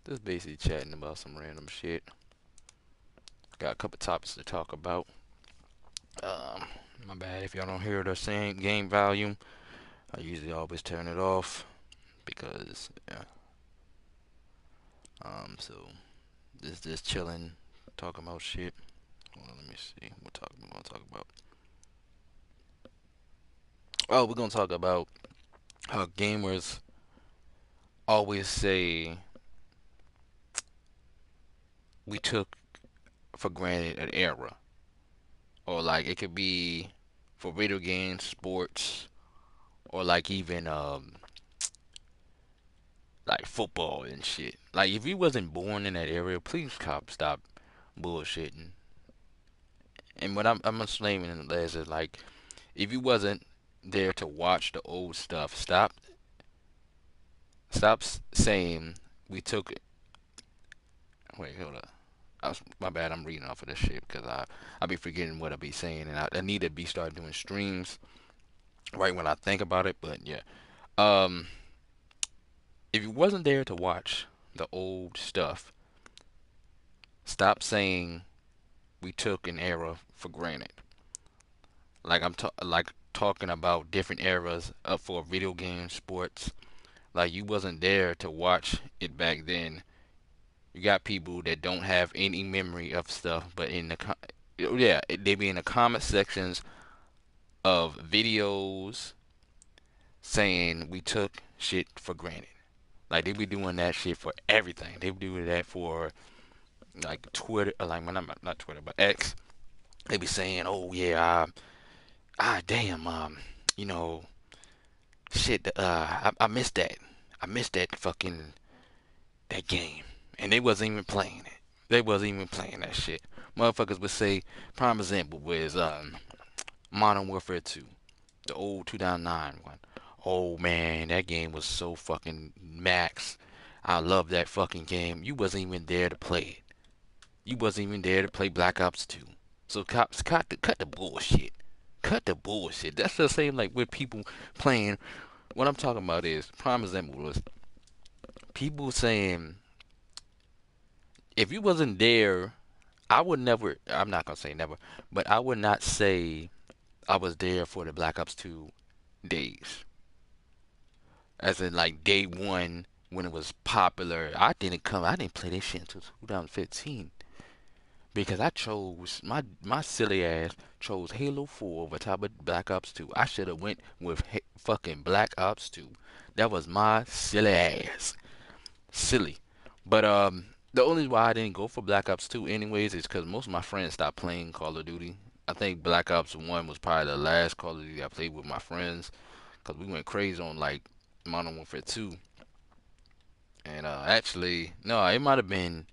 Just basically chatting about some random shit. Got a couple topics to talk about. Um, my bad if y'all don't hear the same game volume. I usually always turn it off because yeah. So just chilling, talking about shit. Hold on, let me see. We gonna talk about? Oh, we're gonna talk about how gamers always say we took for granted an era, or like it could be for video games, sports, or like even like football and shit. Like if you wasn't born in that area, please stop bullshitting. And what I'm explaining in this is like if you wasn't there to watch the old stuff, stop saying we took. Wait, hold up. My bad. I'm reading off of this shit because I be forgetting what I be saying, and I need to be start doing streams right when I think about it. But yeah, um, if you wasn't there to watch the old stuff, stop saying we took an era for granted. Like like talking about different eras for video games, sports. Like you wasn't there to watch it back then. You got people that don't have any memory of stuff, but yeah, they be in the comment sections of videos saying we took shit for granted. Like they be doing that shit for everything. They be doing that for like Twitter, like well, not Twitter, but X. They be saying, "Oh yeah, damn, you know, shit, I missed that. I missed that fucking that game, and they wasn't even playing it. They wasn't even playing that shit. Motherfuckers would say, prime example was Modern Warfare 2, the old 2009 one. Oh man, that game was so fucking max. I love that fucking game. You wasn't even there to play it. You wasn't even there to play Black Ops 2. So cops, cut the bullshit. Cut the bullshit. That's the same like with people playing. What I'm talking about is prime example was people saying if you wasn't there, I would never. I'm not gonna say never, but I would not say I was there for the Black Ops 2 days, as in like day one when it was popular. I didn't play this shit until 2015 because I chose my silly ass chose Halo 4 over top of Black Ops 2. I should have went with fucking Black Ops 2. That was my silly ass. Silly. But the only why I didn't go for Black Ops 2 anyways is because most of my friends stopped playing Call of Duty. I think Black Ops 1 was probably the last Call of Duty I played with my friends because we went crazy on like Modern Warfare 2. And actually, no, it might have been.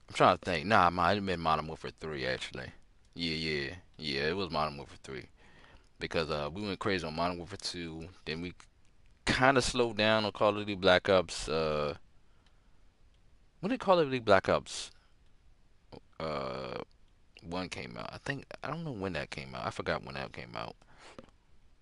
I'm trying to think. Nah, it might have been Modern Warfare 3 actually. Yeah. It was Modern Warfare 3 because we went crazy on Modern Warfare 2. Then we kind of slowed down on Call of Duty Black Ops. When did Call of Duty Black Ops uh one came out? I don't know when that came out. I forgot when that came out.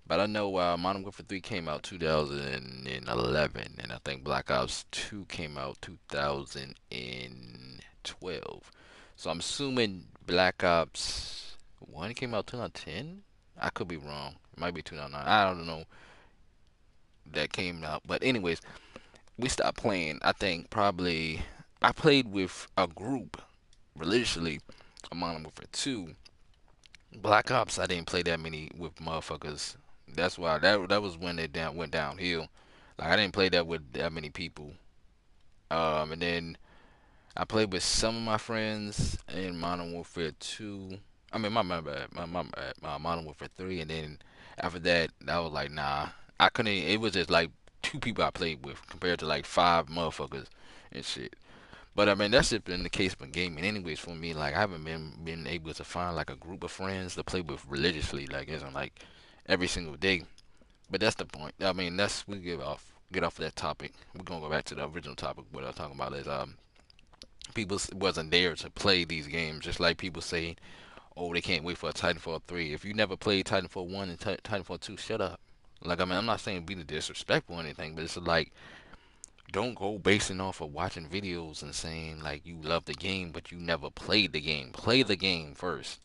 But I know Modern Warfare 3 came out 2011, and I think Black Ops 2 came out 2012. So I'm assuming Black Ops 1 came out 2010. I could be wrong. It might be 2009. I don't know that came out. But anyways, we stopped playing. I think probably I played with a group religiously on Modern Warfare 2. Black Ops, I didn't play that many with motherfuckers. That's why that was when it went downhill. Like I didn't play that with that many people. And then I played with some of my friends in Modern Warfare 2. I mean, my Modern Warfare 3, and then after that, I was like, nah, I couldn't. It was just like two people I played with compared to like five motherfuckers and shit. But I mean, that's just been the case for gaming, anyways. For me, like I haven't been able to find like a group of friends to play with religiously, like isn't like every single day. But that's the point. I mean, that's we get off of that topic. We're gonna go back to the original topic. What I'm talking about is people wasn't there to play these games. Just like people say, oh, they can't wait for a Titanfall 3. If you never played Titanfall 1 and Titanfall 2, shut up. Like I mean, I'm not saying be disrespectful or anything, but it's like Don't go basing off of watching videos and saying like you love the game, but you never played the game. Play the game first,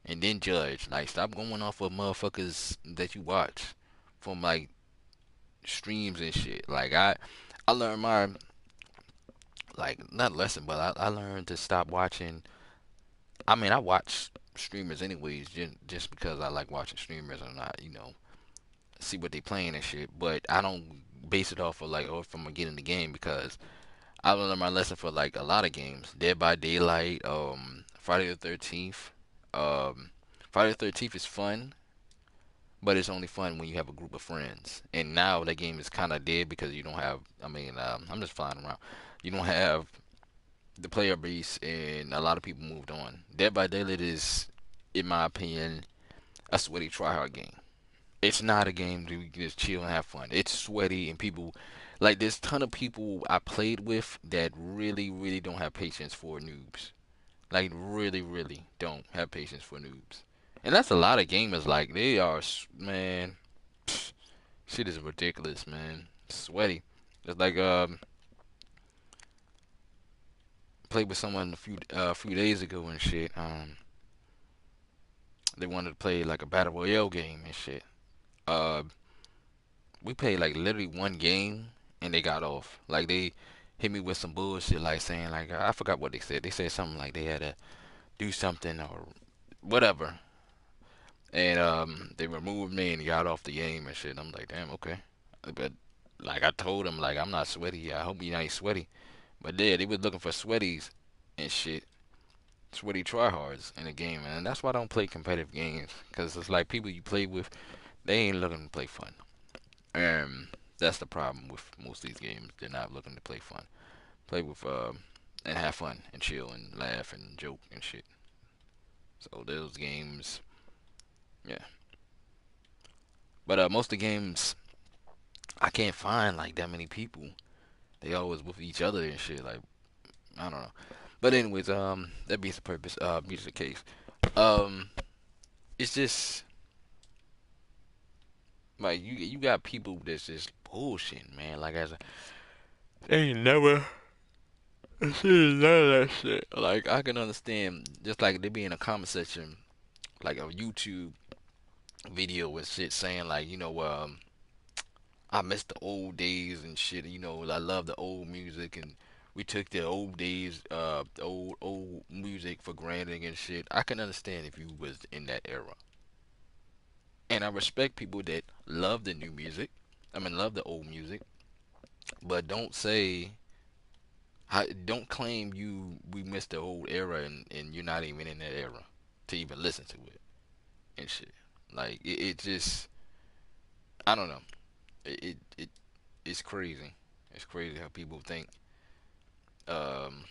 and then judge. Like, stop going off of motherfuckers that you watch from like streams and shit. Like, I learned my, like, not lesson, but I learned to stop watching. I mean, I watch streamers anyways, just because I like watching streamers and I, see what they playing and shit. But I don't base it off of like, oh, if I'm gonna get in the game, because I learned my lesson for like a lot of games. Dead by Daylight, Friday the 13th. Um, Friday the 13th is fun, but it's only fun when you have a group of friends. And now that game is kind of dead because you don't have. I mean, I'm just flying around. You don't have the player base, and a lot of people moved on. Dead by Daylight is, in my opinion, a sweaty tryhard game. It's not a game to just chill and have fun. It's sweaty, and people, like, there's a ton of people I played with that really, really don't have patience for noobs. Like, really, really don't have patience for noobs. And that's a lot of gamers. Like, they are, man, shit is ridiculous, man. Sweaty. It's like, played with someone a few days ago and shit. They wanted to play like a battle royale game and shit. Uh, we played like literally one game and they got off. Like, they hit me with some bullshit, like saying like, I forgot what they said. They said something like they had to do something or whatever, and they removed me and got off the game and shit. I'm like, damn, okay. But like, I told them like, I'm not sweaty. I hope you ain't sweaty. But yeah, they was looking for sweaties and shit. Sweaty tryhards in the game, and that's why I don't play competitive games, because it's like people you play with, they ain't looking to play fun. And that's the problem with most of these games. They're not looking to play fun. Play with and have fun and chill and laugh and joke and shit. So those games, yeah. But most of the games, I can't find like that many people. They always with each other and shit. Like, I don't know. But anyways, that beats the purpose. Beats the case. Um, it's just like you got people that's just bullshit, man. Like, they ain't never seen none of that shit. Like, I can understand just like they be in a comment section, like a YouTube video with shit saying like, I miss the old days and shit. I love the old music, and we took the old days, the old music for granted and shit. I can understand if you was in that era, and I respect people that love the new music. I mean, love the old music, but don't claim we missed the old era, and you're not even in that era to even listen to it and shit. Like, it just, I don't know. It's crazy. It's crazy how people think um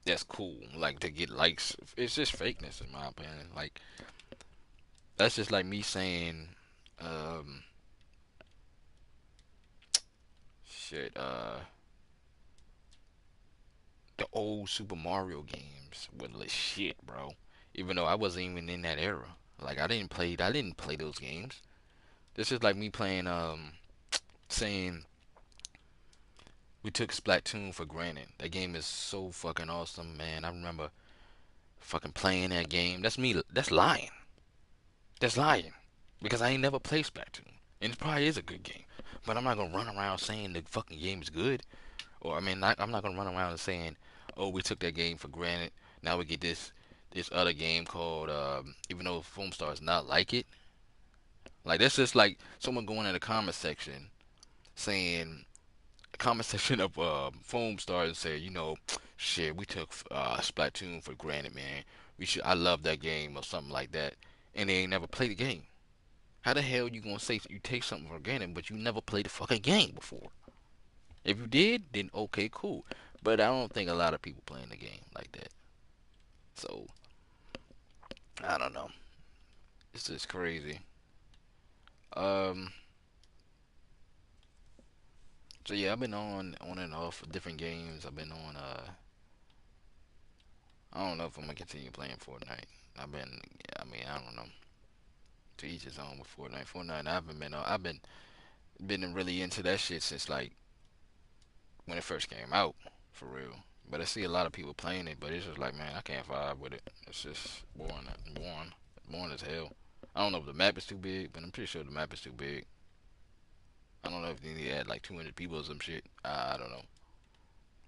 that's cool. Like, to get likes. It's just fakeness in my opinion. Like, that's just like me saying, um, shit. The old Super Mario games were the shit, bro. Even though I wasn't even in that era. Like, I didn't play those games. This is like me playing, saying we took Splatoon for granted. That game is so fucking awesome, man. I remember fucking playing that game. That's me. That's lying. That's lying. Because I ain't never played Splatoon. And it probably is a good game. But I'm not gonna run around saying the fucking game is good. Or, I mean, I'm not gonna run around saying, oh, we took that game for granted. Now we get this other game called, even though Foam Star is not like it. Like, that's just like someone going in the comment section saying, comment section of Foam Stars and say, shit, we took Splatoon for granted, man. I love that game or something like that, and they ain't never played the game. How the hell you gonna say you take something for granted, but you never played the fucking game before? If you did, then okay, cool. But I don't think a lot of people playing the game like that. So I don't know. It's just crazy. Um. So yeah, I've been on and off of different games. I've been on. I don't know if I'm gonna continue playing Fortnite. I've been. I mean, I don't know. To each his own with Fortnite. Fortnite. I haven't been. I've been. been really into that shit since like when it first came out, for real. But I see a lot of people playing it, but it's just like, man, I can't vibe with it. It's just boring as hell. I don't know if the map is too big, but I'm pretty sure the map is too big. I don't know if they need to add like 200 people or some shit. I don't know.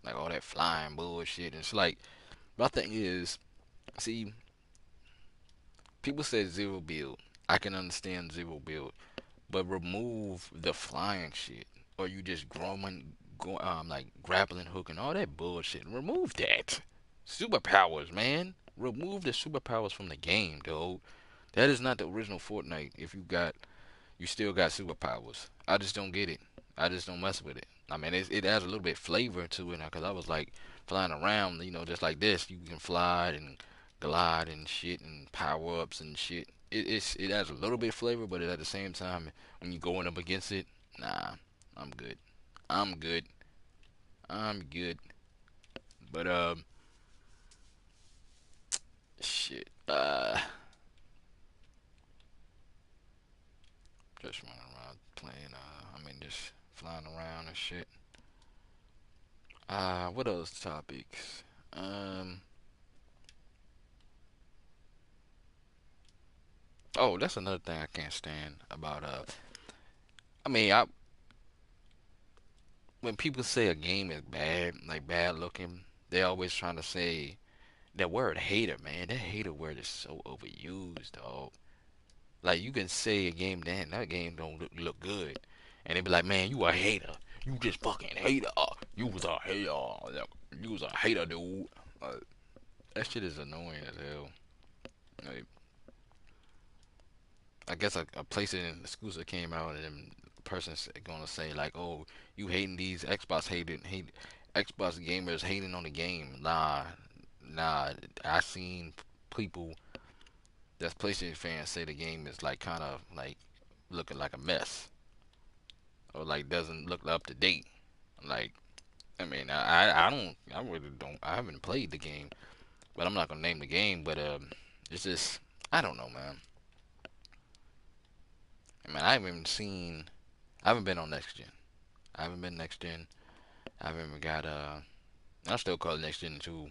Like all that flying bullshit. It's like, my thing is, see, people said zero build. I can understand zero build, but remove the flying shit, or you just growing, like grappling hook and all that bullshit. Remove that. Superpowers, man. Remove the superpowers from the game, dude. That is not the original Fortnite. If you still got superpowers. I just don't get it. I just don't mess with it. I mean, it adds a little bit flavor to it because I was like flying around, just like this. You can fly and glide and shit and power ups and shit. It adds a little bit of flavor, but at the same time, when you going up against it, nah, I'm good. I'm good. I'm good. But shit. Just running around playing. I mean, just flying around and shit. What else topics? Um, oh, that's another thing I can't stand about I mean, when people say a game is bad, like bad looking, they always trying to say that word hater, man. That hater word is so overused, dog. Like you can say a game, damn, that game don't look good, and they be like, man, you a hater. You just fucking hater. You was a hater. You was a hater, dude. That shit is annoying as hell. Like, I guess a PlayStation exclusive came out and then the person's gonna say like, "Oh, you hating these Xbox gamers hating on the game." Nah. I seen people that's PlayStation fans say the game is like kind of like looking like a mess or like doesn't look up to date. Like, I mean, I really don't, I haven't played the game, but I'm not gonna name the game. But it's just, I don't know, man. I mean, I haven't been on next gen. I haven't been next gen. I haven't even got I still call it next gen until,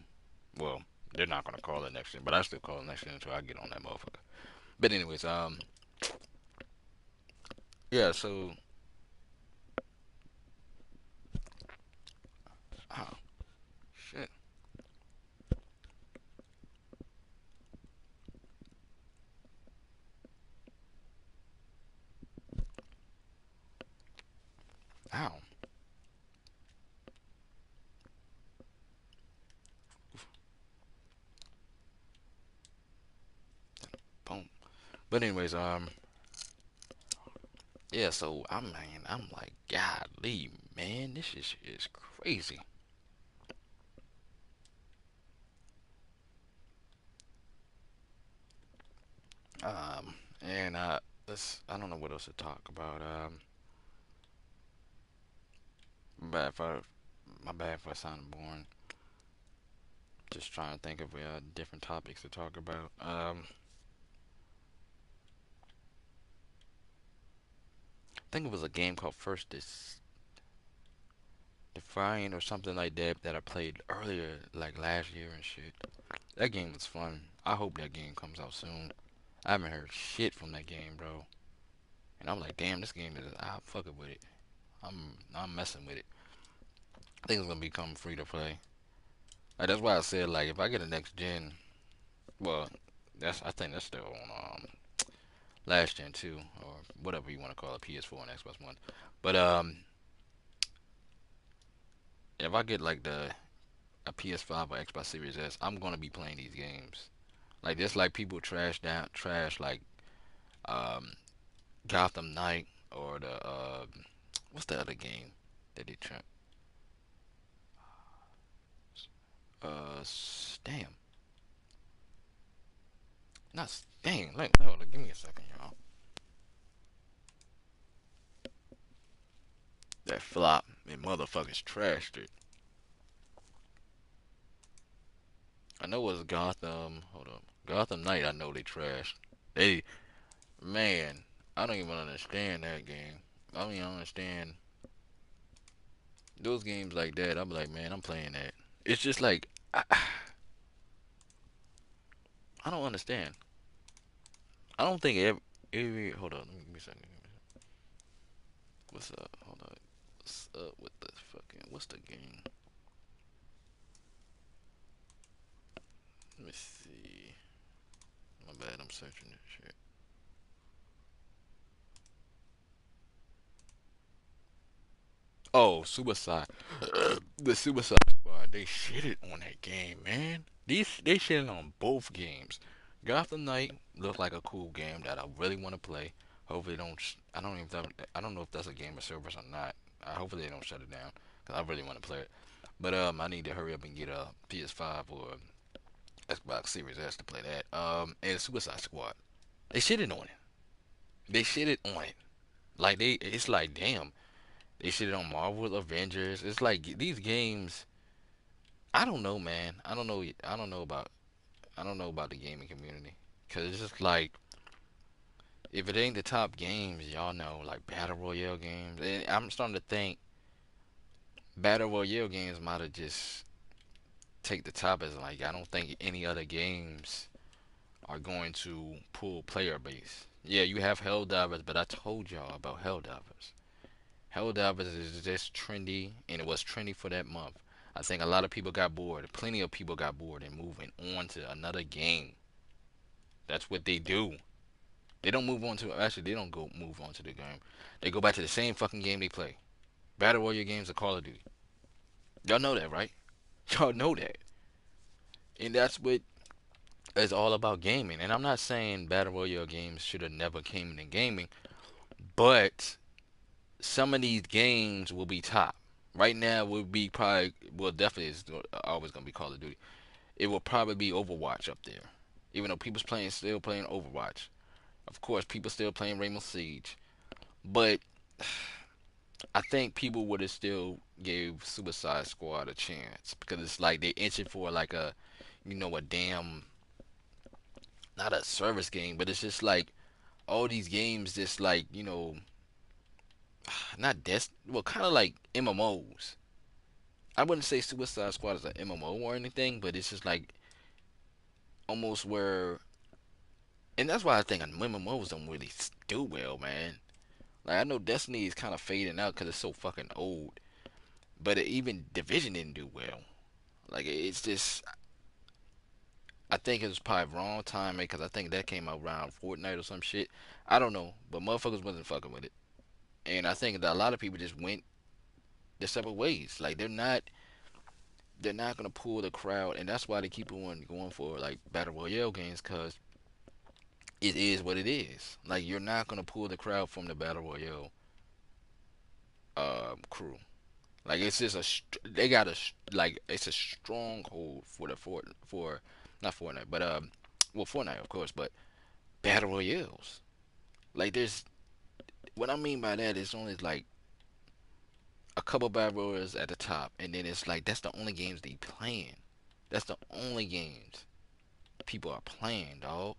well, they're not gonna call it next gen, but I still call it next gen until I get on that motherfucker. But anyways, yeah. So, oh shit, ow, boom. But anyways, yeah. So I'm like, golly, man, this is crazy. And I don't know what else to talk about. Bad for my bad for sounding boring. Just trying to think of different topics to talk about. I think it was a game called First Defiant or something like that that I played earlier, like last year and shit. That game was fun. I hope that game comes out soon. I haven't heard shit from that game, bro. And I'm like, damn, this game is. I'm fucking with it. I'm messing with it. I think it's gonna become free to play. Like that's why I said like if I get a next gen, well, I think that's still on last gen too, or whatever you want to call it, PS4 and Xbox One. But if I get like the a PS5 or Xbox Series S, I'm gonna be playing these games. Like just like people trash like um Gotham Knight or the what's the other game that they tra- damn, not dang, like no, give me a second, y'all. That flop and motherfuckers trashed it. I know it was Gotham. Hold up, Gotham Knight. I know they trashed. They man, I don't even understand that game. I mean, I understand those games like that. I'm like, man, I'm playing that. It's just like I don't understand. I don't think every hold on, give me a second. What's up? Hold on. What's up with the fucking what's the game? Let me see. My bad, I'm searching this shit. Oh, Suicide. The Suicide Squad. They shitted on that game, man. They shitted on both games. Gotham Knight looked like a cool game that I really want to play. Hopefully, they don't. I don't even. I don't know if that's a game of service or not. Hopefully, they don't shut it down because I really want to play it. But I need to hurry up and get a PS5 or Xbox Series S to play that. And Suicide Squad. They shitted on it. They shitted on it. Like it's like damn. They shitted on Marvel Avengers. It's like these games. I don't know, man. I don't know. I don't know about. I don't know about the gaming community because it's just like if it ain't the top games, y'all know, like battle royale games. And I'm starting to think battle royale games might have just take the top as like I don't think any other games are going to pull player base. Yeah, you have Helldivers, but I told y'all about Helldivers. Helldivers is just trendy, and it was trendy for that month. I think a lot of people got bored. Plenty of people got bored and moving on to another game. That's what they do. They don't move on to actually they don't go move on to the game. They go back to the same fucking game they play. Battle Royale games are Call of Duty. Y'all know that, right? Y'all know that. And that's what it's all about gaming. And I'm not saying Battle Royale games should have never came into gaming, but some of these games will be top. Right now will be probably well definitely is always gonna be Call of Duty. It will probably be Overwatch up there. Even though people's playing still playing Overwatch. Of course people still playing Rainbow Siege. But I think people would have still gave Suicide Squad a chance because it's like they itching for like a, a damn not a service game, but it's just like all these games just like not well kind of like MMOs. I wouldn't say Suicide Squad is an MMO or anything, but it's just like almost where, and that's why I think MMOs don't really do well, man. Like I know Destiny is kind of fading out because it's so fucking old, but even Division didn't do well. Like it's just I think it was probably wrong timing because I think that came out around Fortnite or some shit. I don't know, but motherfuckers wasn't fucking with it, and I think that a lot of people just went their separate ways. Like they're not gonna pull the crowd, and that's why they keep on going for like battle royale games because it is what it is. Like you're not gonna pull the crowd from the battle royale crew. Like it's just they got like it's a stronghold for the for not Fortnite, but well Fortnite of course, but battle royales. Like there's what I mean by that is only like a couple battle royals at the top, and then it's like that's the only games they playing. That's the only games people are playing, dog.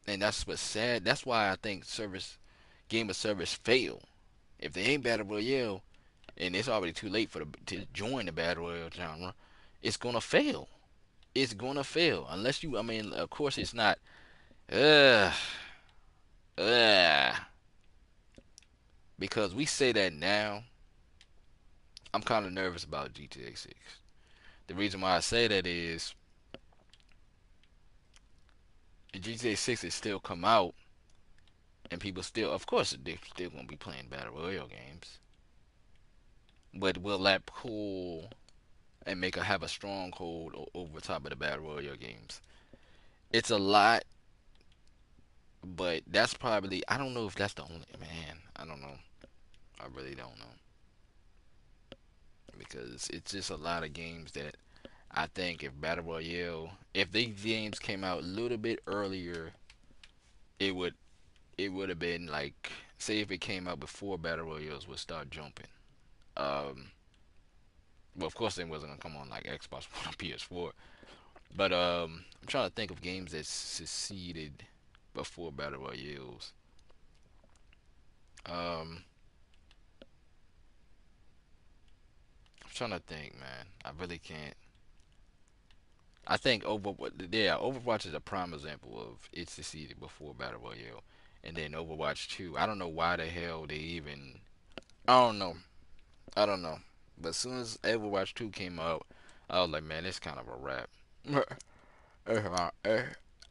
And that's what's sad. That's why I think game of service fail. If they ain't battle royale, and it's already too late for to join the battle royale genre, it's gonna fail. It's gonna fail unless you. I mean, of course, it's not. Uh, uh, because we say that now. I'm kind of nervous about GTA 6. The reason why I say that is GTA 6 is still come out, and people still, of course, they're still gonna be playing battle royale games. But will that pull and have a stronghold over top of the battle royale games? It's a lot, but that's probably I don't know if that's the only man. I don't know. I really don't know because it's just a lot of games that I think if battle royale, if these games came out a little bit earlier, it would it would have been like say if it came out before battle royales would start jumping. Um, well, of course, it wasn't gonna come on like Xbox One or PS4, but I'm trying to think of games that succeeded before battle royales. Um, trying to think, man. I really can't. I think Overwatch is a prime example of its succeeded before Battle Royale, and then Overwatch 2. I don't know why the hell they even. I don't know. I don't know. But as soon as Overwatch 2 came out, I was like, man, it's kind of a wrap.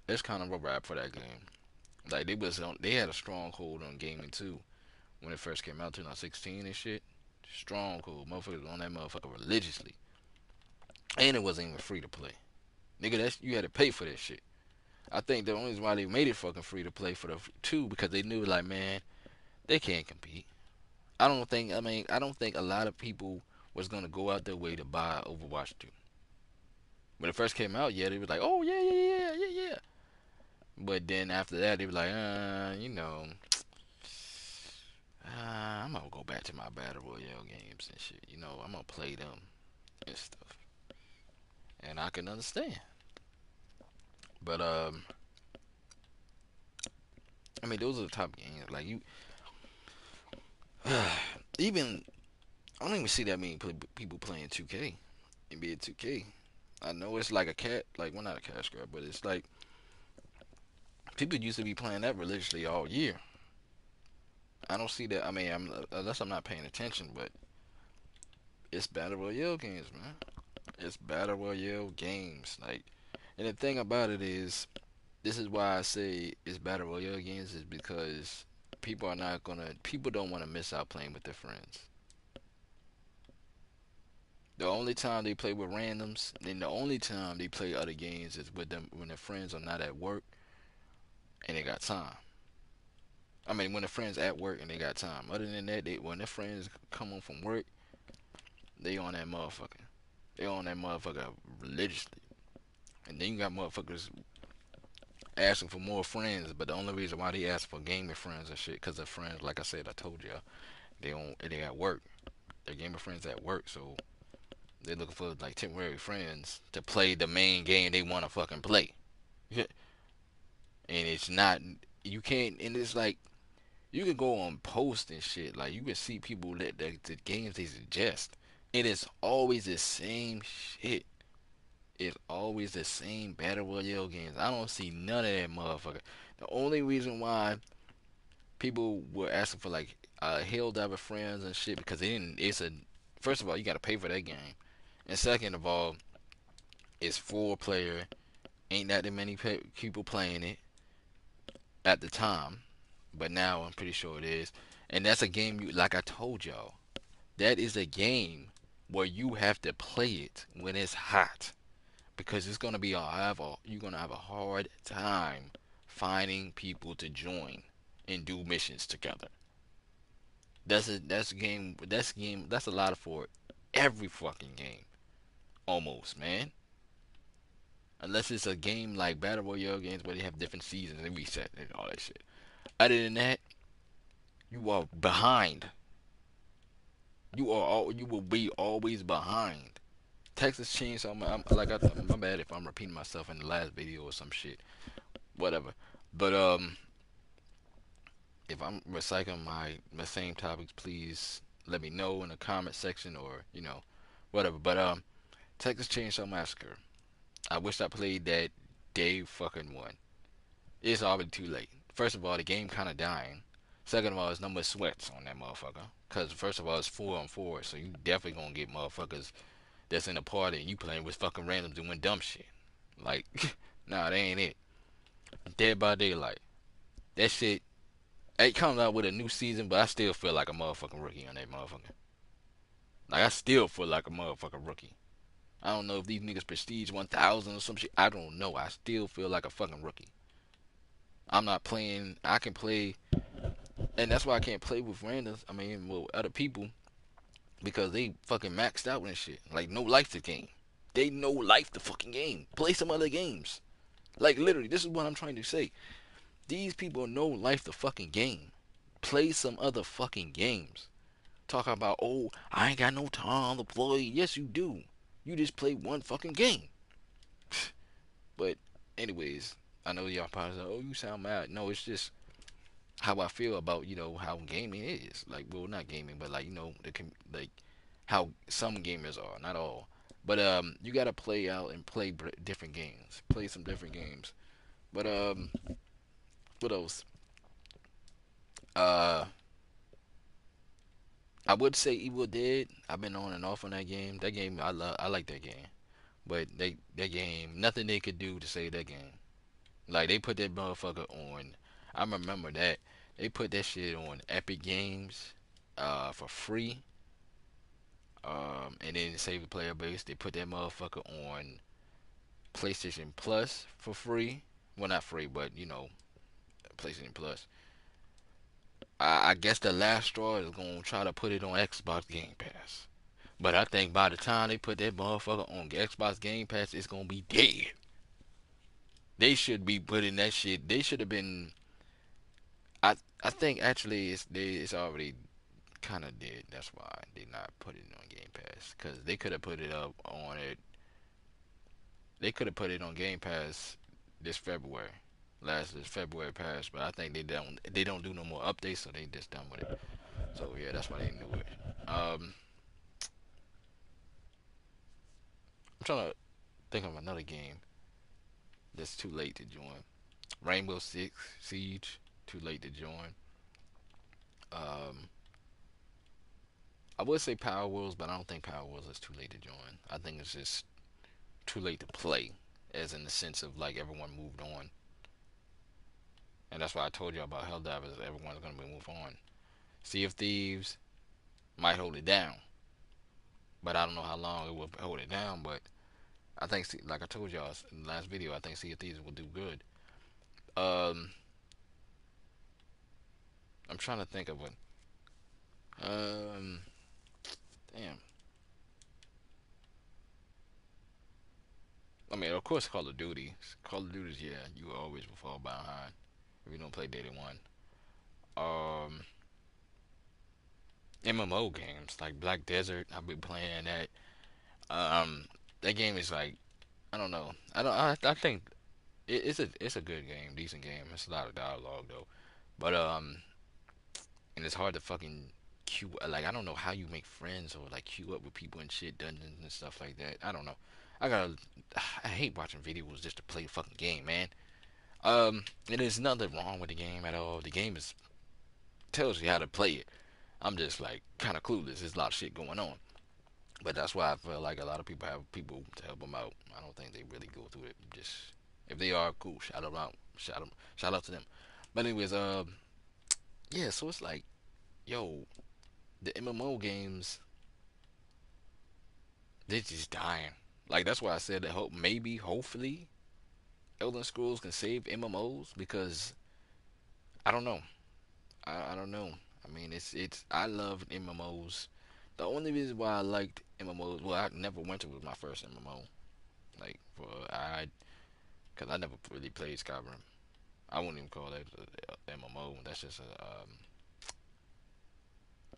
It's kind of a wrap for that game. Like they had a strong hold on gaming too when it first came out, 2016 and shit. Strong hold, motherfuckers on that motherfucker religiously, and it wasn't even free to play. Nigga, you had to pay for that shit. I think the only reason why they made it fucking free to play for the two because they knew like, man, they can't compete. I don't think a lot of people was gonna go out their way to buy Overwatch 2. When it first came out, yeah, they was like, oh yeah, yeah, yeah, yeah, yeah. But then after that, they were like, I'm gonna go back to my battle royale games and shit. I'm gonna play them and stuff. And I can understand. But I mean, those are the top games. Like you, even I don't even see that many people playing 2K, NBA 2K. I know it's like a cat, like well not a cash grab, but it's like people used to be playing that religiously all year. I don't see that. I mean, unless I'm not paying attention, but it's battle royale games, man. It's battle royale games. Like, and the thing about it is, this is why I say it's battle royale games is because people don't want to miss out playing with their friends. The only time they play with randoms, and the only time they play other games is with them when their friends are not at work and they got time. I mean, when their friends at work and they got time. Other than that, when their friends come home from work, they on that motherfucker. They on that motherfucker religiously. And then you got motherfuckers asking for more friends, but the only reason why they ask for gaming friends and shit, because their friends, like I said, I told you, they at work. Their gaming friends at work, so they're looking for like temporary friends to play the main game they want to fucking play. And it's not, you can't, and it's like, you can go on post and shit, like you can see people that the games they suggest. It is always the same shit. It's always the same battle royale games. I don't see none of that motherfucker. The only reason why people were asking for like Hell Diver friends and shit because they didn't. It's a first of all you got to pay for that game, and second of all, it's 4 player. Ain't that many people playing it at the time, but now I'm pretty sure it is. And that's a game you like I told y'all. That is a game where you have to play it when it's hot because it's gonna be you're gonna have a hard time finding people to join and do missions together. That's a lot for every fucking game almost, man. Unless it's a game like Battle Royale games where they have different seasons and reset and all that shit. Other than that, you are behind. You will be always behind. Texas Chainsaw, my bad if I'm repeating myself in the last video or some shit, whatever. But if I'm recycling my same topics, please let me know in the comment section or whatever. But Texas Chainsaw Massacre. I wish I played that day fucking one. It's already too late. First of all, the game kind of dying. Second of all, there's no more sweats on that motherfucker. Cause first of all, it's 4-on-4, so you definitely gonna get motherfuckers that's in a party and you playing with fucking randoms doing dumb shit. Like, nah, that ain't it. Dead by Daylight. That shit, it comes out with a new season, but I still feel like a motherfucking rookie on that motherfucker. Like, I still feel like a motherfucking rookie. I don't know if these niggas prestige 1000 or some shit. I don't know. I still feel like a fucking rookie. I'm not playing. I can play, and that's why I can't play with randoms. I mean, with other people because they fucking maxed out and shit. Like, no life to game. They no life the fucking game. Play some other games. Like, literally, this is what I'm trying to say. These people know life the fucking game. Play some other fucking games. Talk about, oh, I ain't got no time to play. Yes, you do. You just play one fucking game. But, anyways, I know y'all probably say, oh, you sound mad. No, it's just how I feel about, how gaming is. Like, well, not gaming, but, like, like, how some gamers are, not all. But you gotta play out and play different games, play some different games. But what else? Uh, I would say Evil Dead. I've been on and off on that game. That game I love. I like that game. But that game, nothing they could do to save that game. Like they put that motherfucker on. I remember that they put that shit on Epic Games, for free. And then save the player base. They put that motherfucker on PlayStation Plus for free. Well, not free, but PlayStation Plus. I guess the last straw is gonna try to put it on Xbox Game Pass. But I think by the time they put that motherfucker on Xbox Game Pass, it's gonna be dead. They should be putting that shit. They should have been. I think actually it's already kind of dead. That's why they not putting it on Game Pass because they could have put it up on it. They could have put it on Game Pass this February. Last this February passed, but I think they don't do no more updates, so they just done with it. So yeah, that's why they knew it. I'm trying to think of another game that's too late to join. Rainbow Six Siege, too late to join. Um, I would say Power Wars, but I don't think Power Wars is too late to join. I think it's just too late to play, as in the sense of like everyone moved on, and that's why I told you about Helldivers. Everyone's gonna move on. Sea of Thieves might hold it down, but I don't know how long it will hold it down. But I think, like I told y'all in the last video, I think Sea of Thieves will do good. Um, I'm trying to think of one. Um, damn. I mean, of course, Call of Duty. Call of Duty, yeah, you always will fall behind if you don't play Day One. Um, MMO games like Black Desert, I've been playing that. Um, that game is like, I don't know. I don't. I think it's a good game, decent game. It's a lot of dialogue though, but and it's hard to fucking queue. Like I don't know how you make friends or like queue up with people and shit, dungeons and stuff like that. I don't know. I gotta. I hate watching videos just to play the fucking game, man. And there's nothing wrong with the game at all. The game is tells you how to play it. I'm just like kind of clueless. There's a lot of shit going on, but that's why I feel like a lot of people have people to help them out. I don't think they really go through it. Just if they are cool, shout them out. Shout out to them. But anyways, yeah. So it's like, yo, the MMO games, they're just dying. Like that's why I said that hope maybe, hopefully, Elden Scrolls can save MMOs because I don't know. I don't know. I mean, it's I love MMOs. The only reason why I liked MMOs, well, I never went to was my first MMO. Like for cause I never really played Skyrim. I wouldn't even call that a MMO. That's just a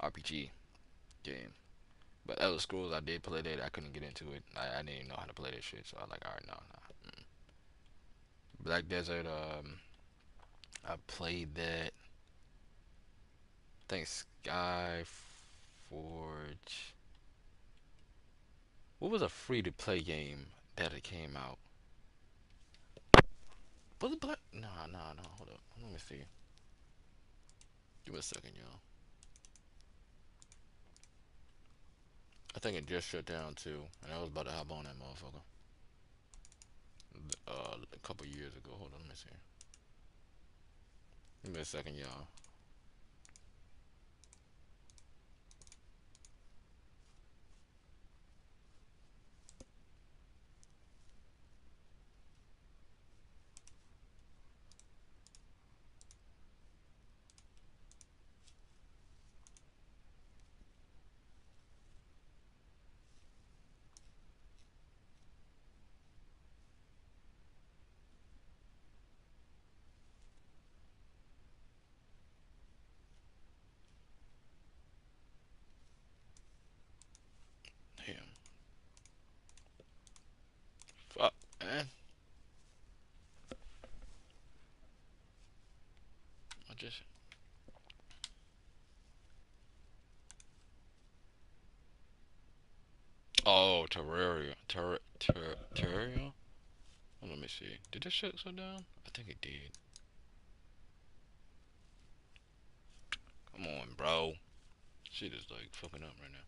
RPG game. But Elder Scrolls, I did play that. I couldn't get into it. I didn't even know how to play that shit. So I was like, all right, no, no. Black Desert. I played that. I think Sky Forge. What was a free to play game that it came out? Was it Black? No, no, no. Hold up. Let me see. Give me a second, y'all. I think it just shut down too, and I was about to hop on that motherfucker. A couple years ago. Hold on, let me see. Give me a second, y'all. Oh, Terraria. Terraria? Oh, let me see. Did this shit slow down? I think it did. Come on, bro. Shit is like fucking up right now.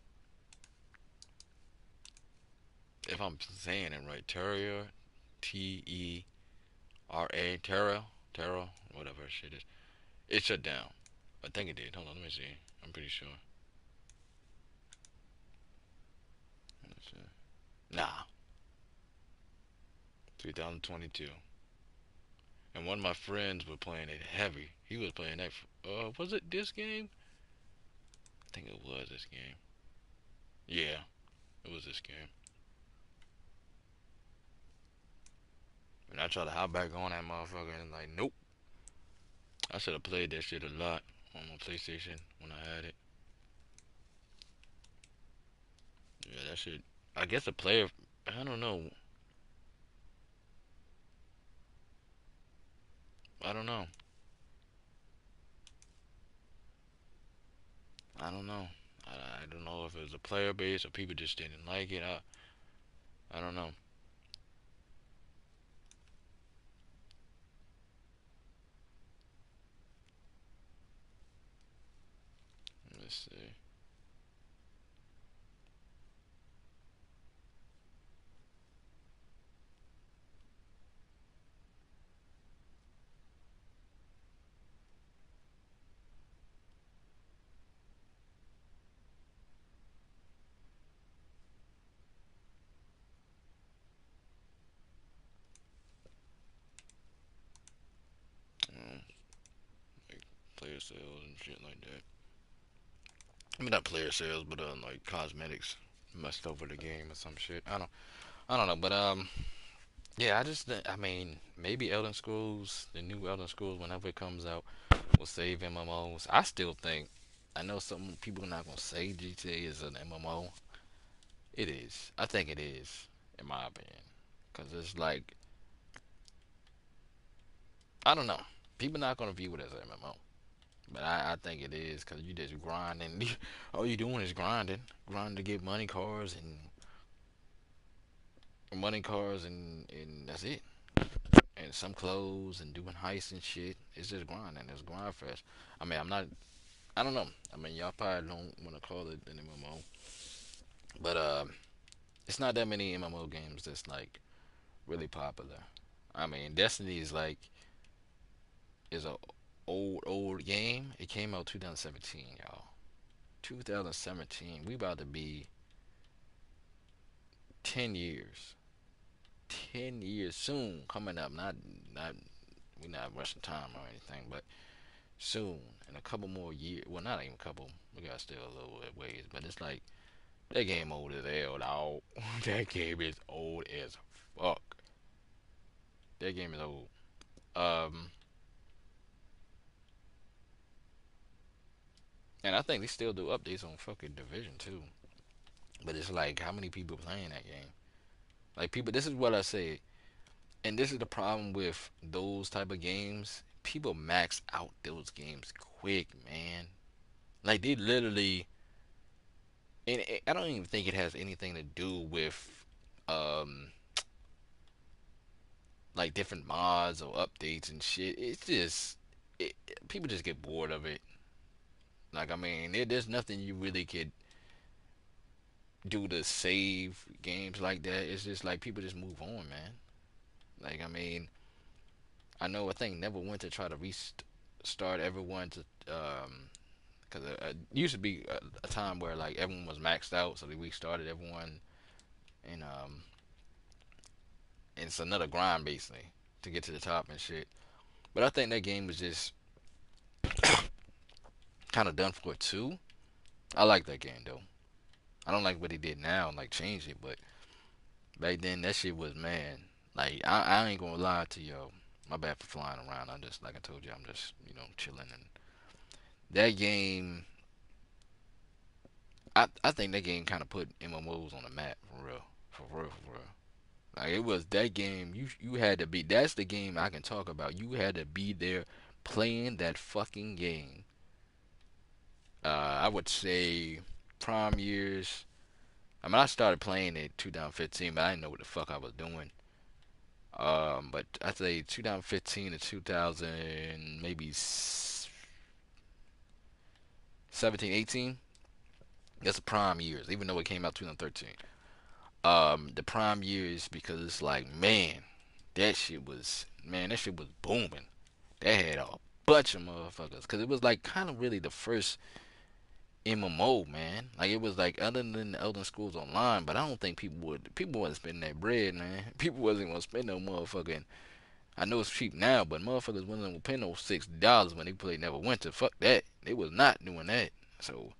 If I'm saying it right, Terraria, Terra, Terra, whatever shit is. It shut down. I think it did. Hold on, let me see. I'm pretty sure. Let's see. Nah, 2022. And one of my friends was playing it heavy. He was playing that. Was it this game? I think it was this game. Yeah, it was this game. And I tried to hop back on that motherfucker and like, nope. I should have played that shit a lot on my PlayStation when I had it. Yeah, that shit. I guess the player. I don't know. I don't know. I don't know. I don't know if it was a player base or people just didn't like it. I don't know. Let's see. Um, like player sales and shit like that. I mean, not player sales, but like cosmetics messed over the game or some shit. I don't know, but yeah, I mean, maybe Elden Scrolls, the new Elden Scrolls, whenever it comes out, will save MMOs. I still think, I know some people are not gonna say GTA is an MMO. It is. I think it is, in my opinion, because it's like, I don't know, people not gonna view it as an MMO. But I think it is because you just grinding. All you doing is grinding to get money cars, and that's it. And some clothes and doing heists and shit. It's just grinding. It's grind fest. I mean, I'm not. I don't know. I mean, y'all probably don't want to call it an MMO, but it's not that many MMO games that's like really popular. I mean, Destiny is a old game. It came out 2017, y'all. 2017. We about to be 10 years. 10 years soon coming up. Not we're not rushing time or anything, but soon in a couple more years. Well, not even a couple. We got still a little bit ways, but it's like that game old as hell, dog. That game is old as fuck. That game is old. Um, and I think they still do updates on fucking Division too. But it's like how many people playing that game? Like people. This is what I say, and this is the problem with those type of games. People max out those games quick, man. Like they literally, and I don't even think it has anything to do with um like different mods or updates and shit. It's just people just get bored of it. Like I mean, there's nothing you really could do to save games like that. It's just like people just move on, man. Like I mean, I think Neverwinter tried to restart everyone to because it used to be a time where like everyone was maxed out, so they restarted everyone, and it's another grind basically to get to the top and shit. But I think that game was just kind of done for it too. I like that game though. I don't like what he did now, like change it, but back then that shit was man. Like I ain't gonna lie to you. My bad for flying around. I'm just like I told you, I'm just chilling and that game. I think that game kind of put MMOs on the map for real, for real, for real. Like it was that game. You had to be. That's the game I can talk about. You had to be there playing that fucking game. I would say prime years. I mean, I started playing in 2015, but I didn't know what the fuck I was doing. But I'd say 2015 to 2000, maybe 17, 18. That's the prime years, even though it came out 2013. The prime years because it's like, that shit was booming. They had a bunch of motherfuckers because it was like kind of really the first MMO, man. Like it was like other than the Elder Scrolls Online, but I don't think people wasn't spending that bread, man. People wasn't gonna spend no motherfucking. I know it's cheap now, but motherfuckers wasn't gonna pay no $60 when they played Neverwinter. Fuck that. They was not doing that. So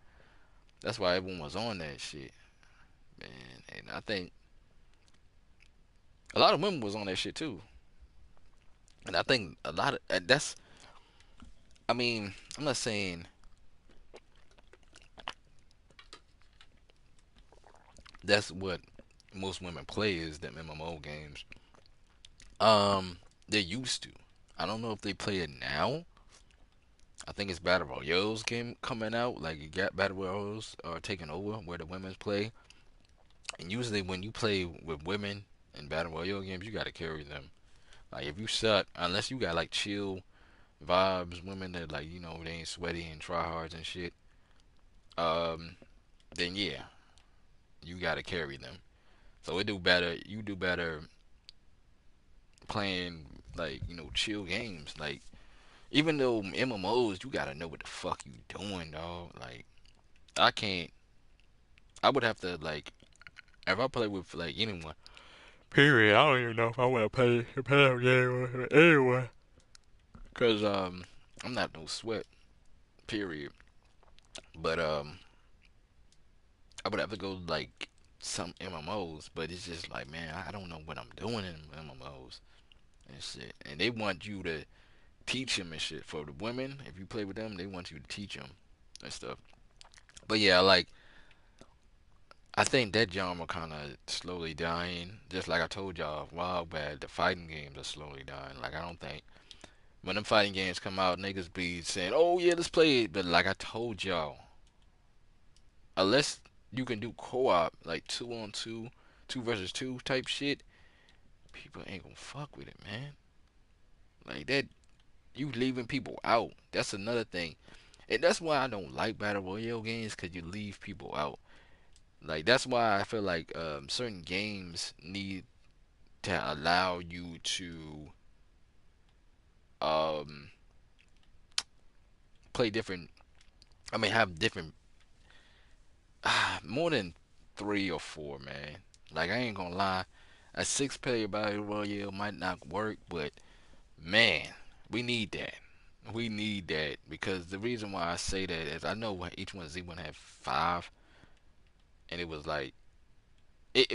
that's why everyone was on that shit, man. And I think a lot of women was on that shit too. And I think a lot of that's. I mean, I'm not saying that's what most women play is them MMO games. They used to. I don't know if they play it now. I think it's Battle Royale's game coming out. Like you got Battle Royales are taking over where the women's play. And usually when you play with women in Battle Royale games, you gotta carry them. Like if you suck, unless you got like chill vibes, women that like they ain't sweaty and try hards and shit. Um, then yeah, you gotta carry them. So it do better. You do better playing like chill games. Like even though MMOs, you gotta know what the fuck you doing, dog. Like I can't. I would have to like if I play with like anyone. Period. I don't even know if I want to play a game with anyone. Cause I'm not no sweat. Period. But I would have to go like some MMOs. But it's just like man, I don't know what I'm doing in MMOs and shit. And they want you to teach them and shit. For the women, if you play with them, they want you to teach them and stuff. But yeah, like I think that genre kind of slowly dying. Just like I told y'all a while back, the fighting games are slowly dying. Like I don't think when them fighting games come out, niggas be saying, "Oh yeah, let's play it." But like I told y'all, unless you can do co-op, like two on two, two versus two type shit, people ain't gonna fuck with it, man. Like that, you leaving people out. That's another thing, and that's why I don't like battle royale games, cause you leave people out. Like that's why I feel like certain games need to allow you to um play different. I mean, have different more than three or four, man. Like I ain't gonna lie, a six-player battle royale might not work, but man, we need that. We need that because the reason why I say that is I know each one Z1 had five, and it was like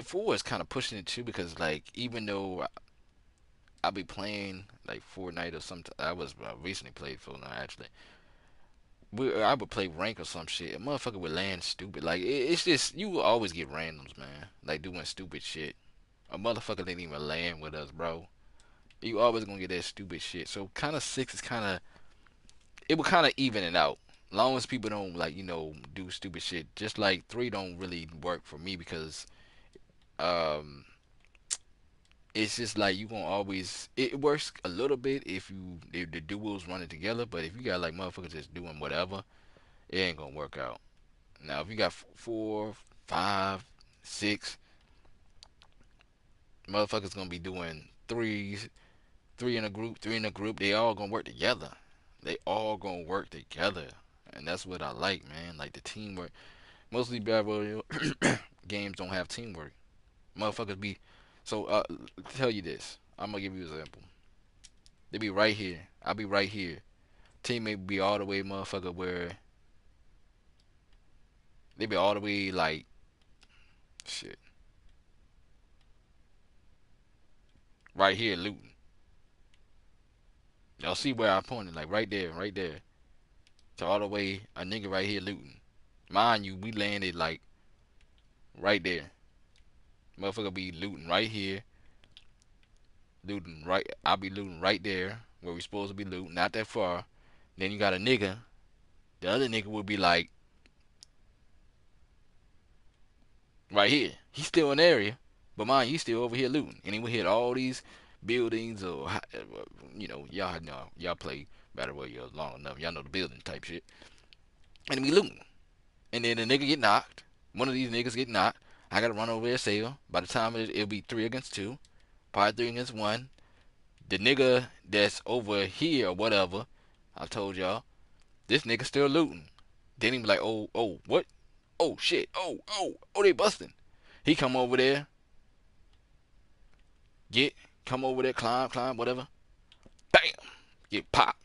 four is kind of pushing it too because like even though I be playing like Fortnite or something, I recently played Fortnite actually. I would play rank or some shit. A motherfucker would land stupid. Like it's just you will always get randoms, man. Like doing stupid shit. A motherfucker didn't even land with us, bro. You always gonna get that stupid shit. So kind of six is kind of it would kind of even it out. Long as people don't like do stupid shit. Just like three don't really work for me because um it's just like you gonna always it works a little bit if the duos running together, but if you got like motherfuckers just doing whatever, it ain't gonna work out. Now, if you got four, five, six, motherfuckers gonna be doing three in a group, three in a group. They all gonna work together. They all gonna work together, and that's what I like, man. Like the teamwork. Mostly battle royale games don't have teamwork. Motherfuckers be so. Tell you this. I'm gonna give you an example. They be right here. I'll be right here. Teammate be all the way, motherfucker, where they be all the way like shit. Right here looting. Y'all see where I pointed? Like right there, right there. So all the way, a nigga right here looting. Mind you, we landed like right there. Motherfucker be looting right here, looting right. I'll be looting right there where we supposed to be looting, not that far. Then you got a nigga. The other nigga would be like right here. He's still in the area, but mind you, he's still over here looting, and he would hit all these buildings or y'all play Battle Royale long enough. Y'all know the building type shit, and we looting, and then the nigga get knocked. One of these niggas get knocked. I gotta run over there save him. By the time it'll be 3 against 2, probably 3 against 1. The nigga that's over here or whatever, I told y'all, this nigga still looting. Then he be like, what? Oh shit, they busting. He come over there, come over there, climb, whatever. Bam, get pop,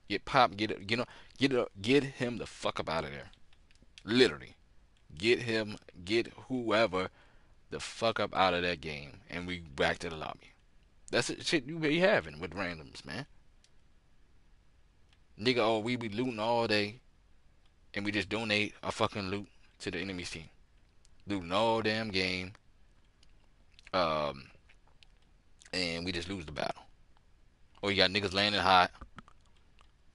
get him the fuck up out of there. Literally, get whoever the fuck up out of that game, and we back to the lobby. That's the shit you be having with randoms, man. Nigga, we be looting all day, and we just donate our fucking loot to the enemy's team. Looting all damn game, um, and we just lose the battle. Or you got niggas landing hot,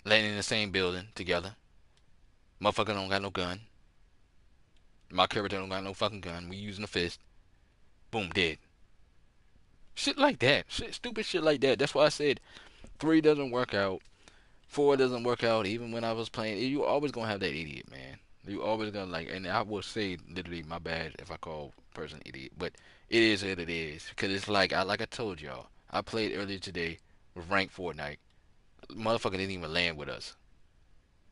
landing in the same building together. Motherfucker don't got no gun. My character don't got no fucking gun. We using a fist. Boom, dead. Shit like that. Stupid shit like that. That's why I said 3 doesn't work out. 4 doesn't work out. Even when I was playing, you always gonna have that idiot, man. You always gonna and I will say literally, my bad if I call a person idiot, but it is what it is. Cause it's like I told y'all, I played earlier today with ranked Fortnite. Motherfucker didn't even land with us.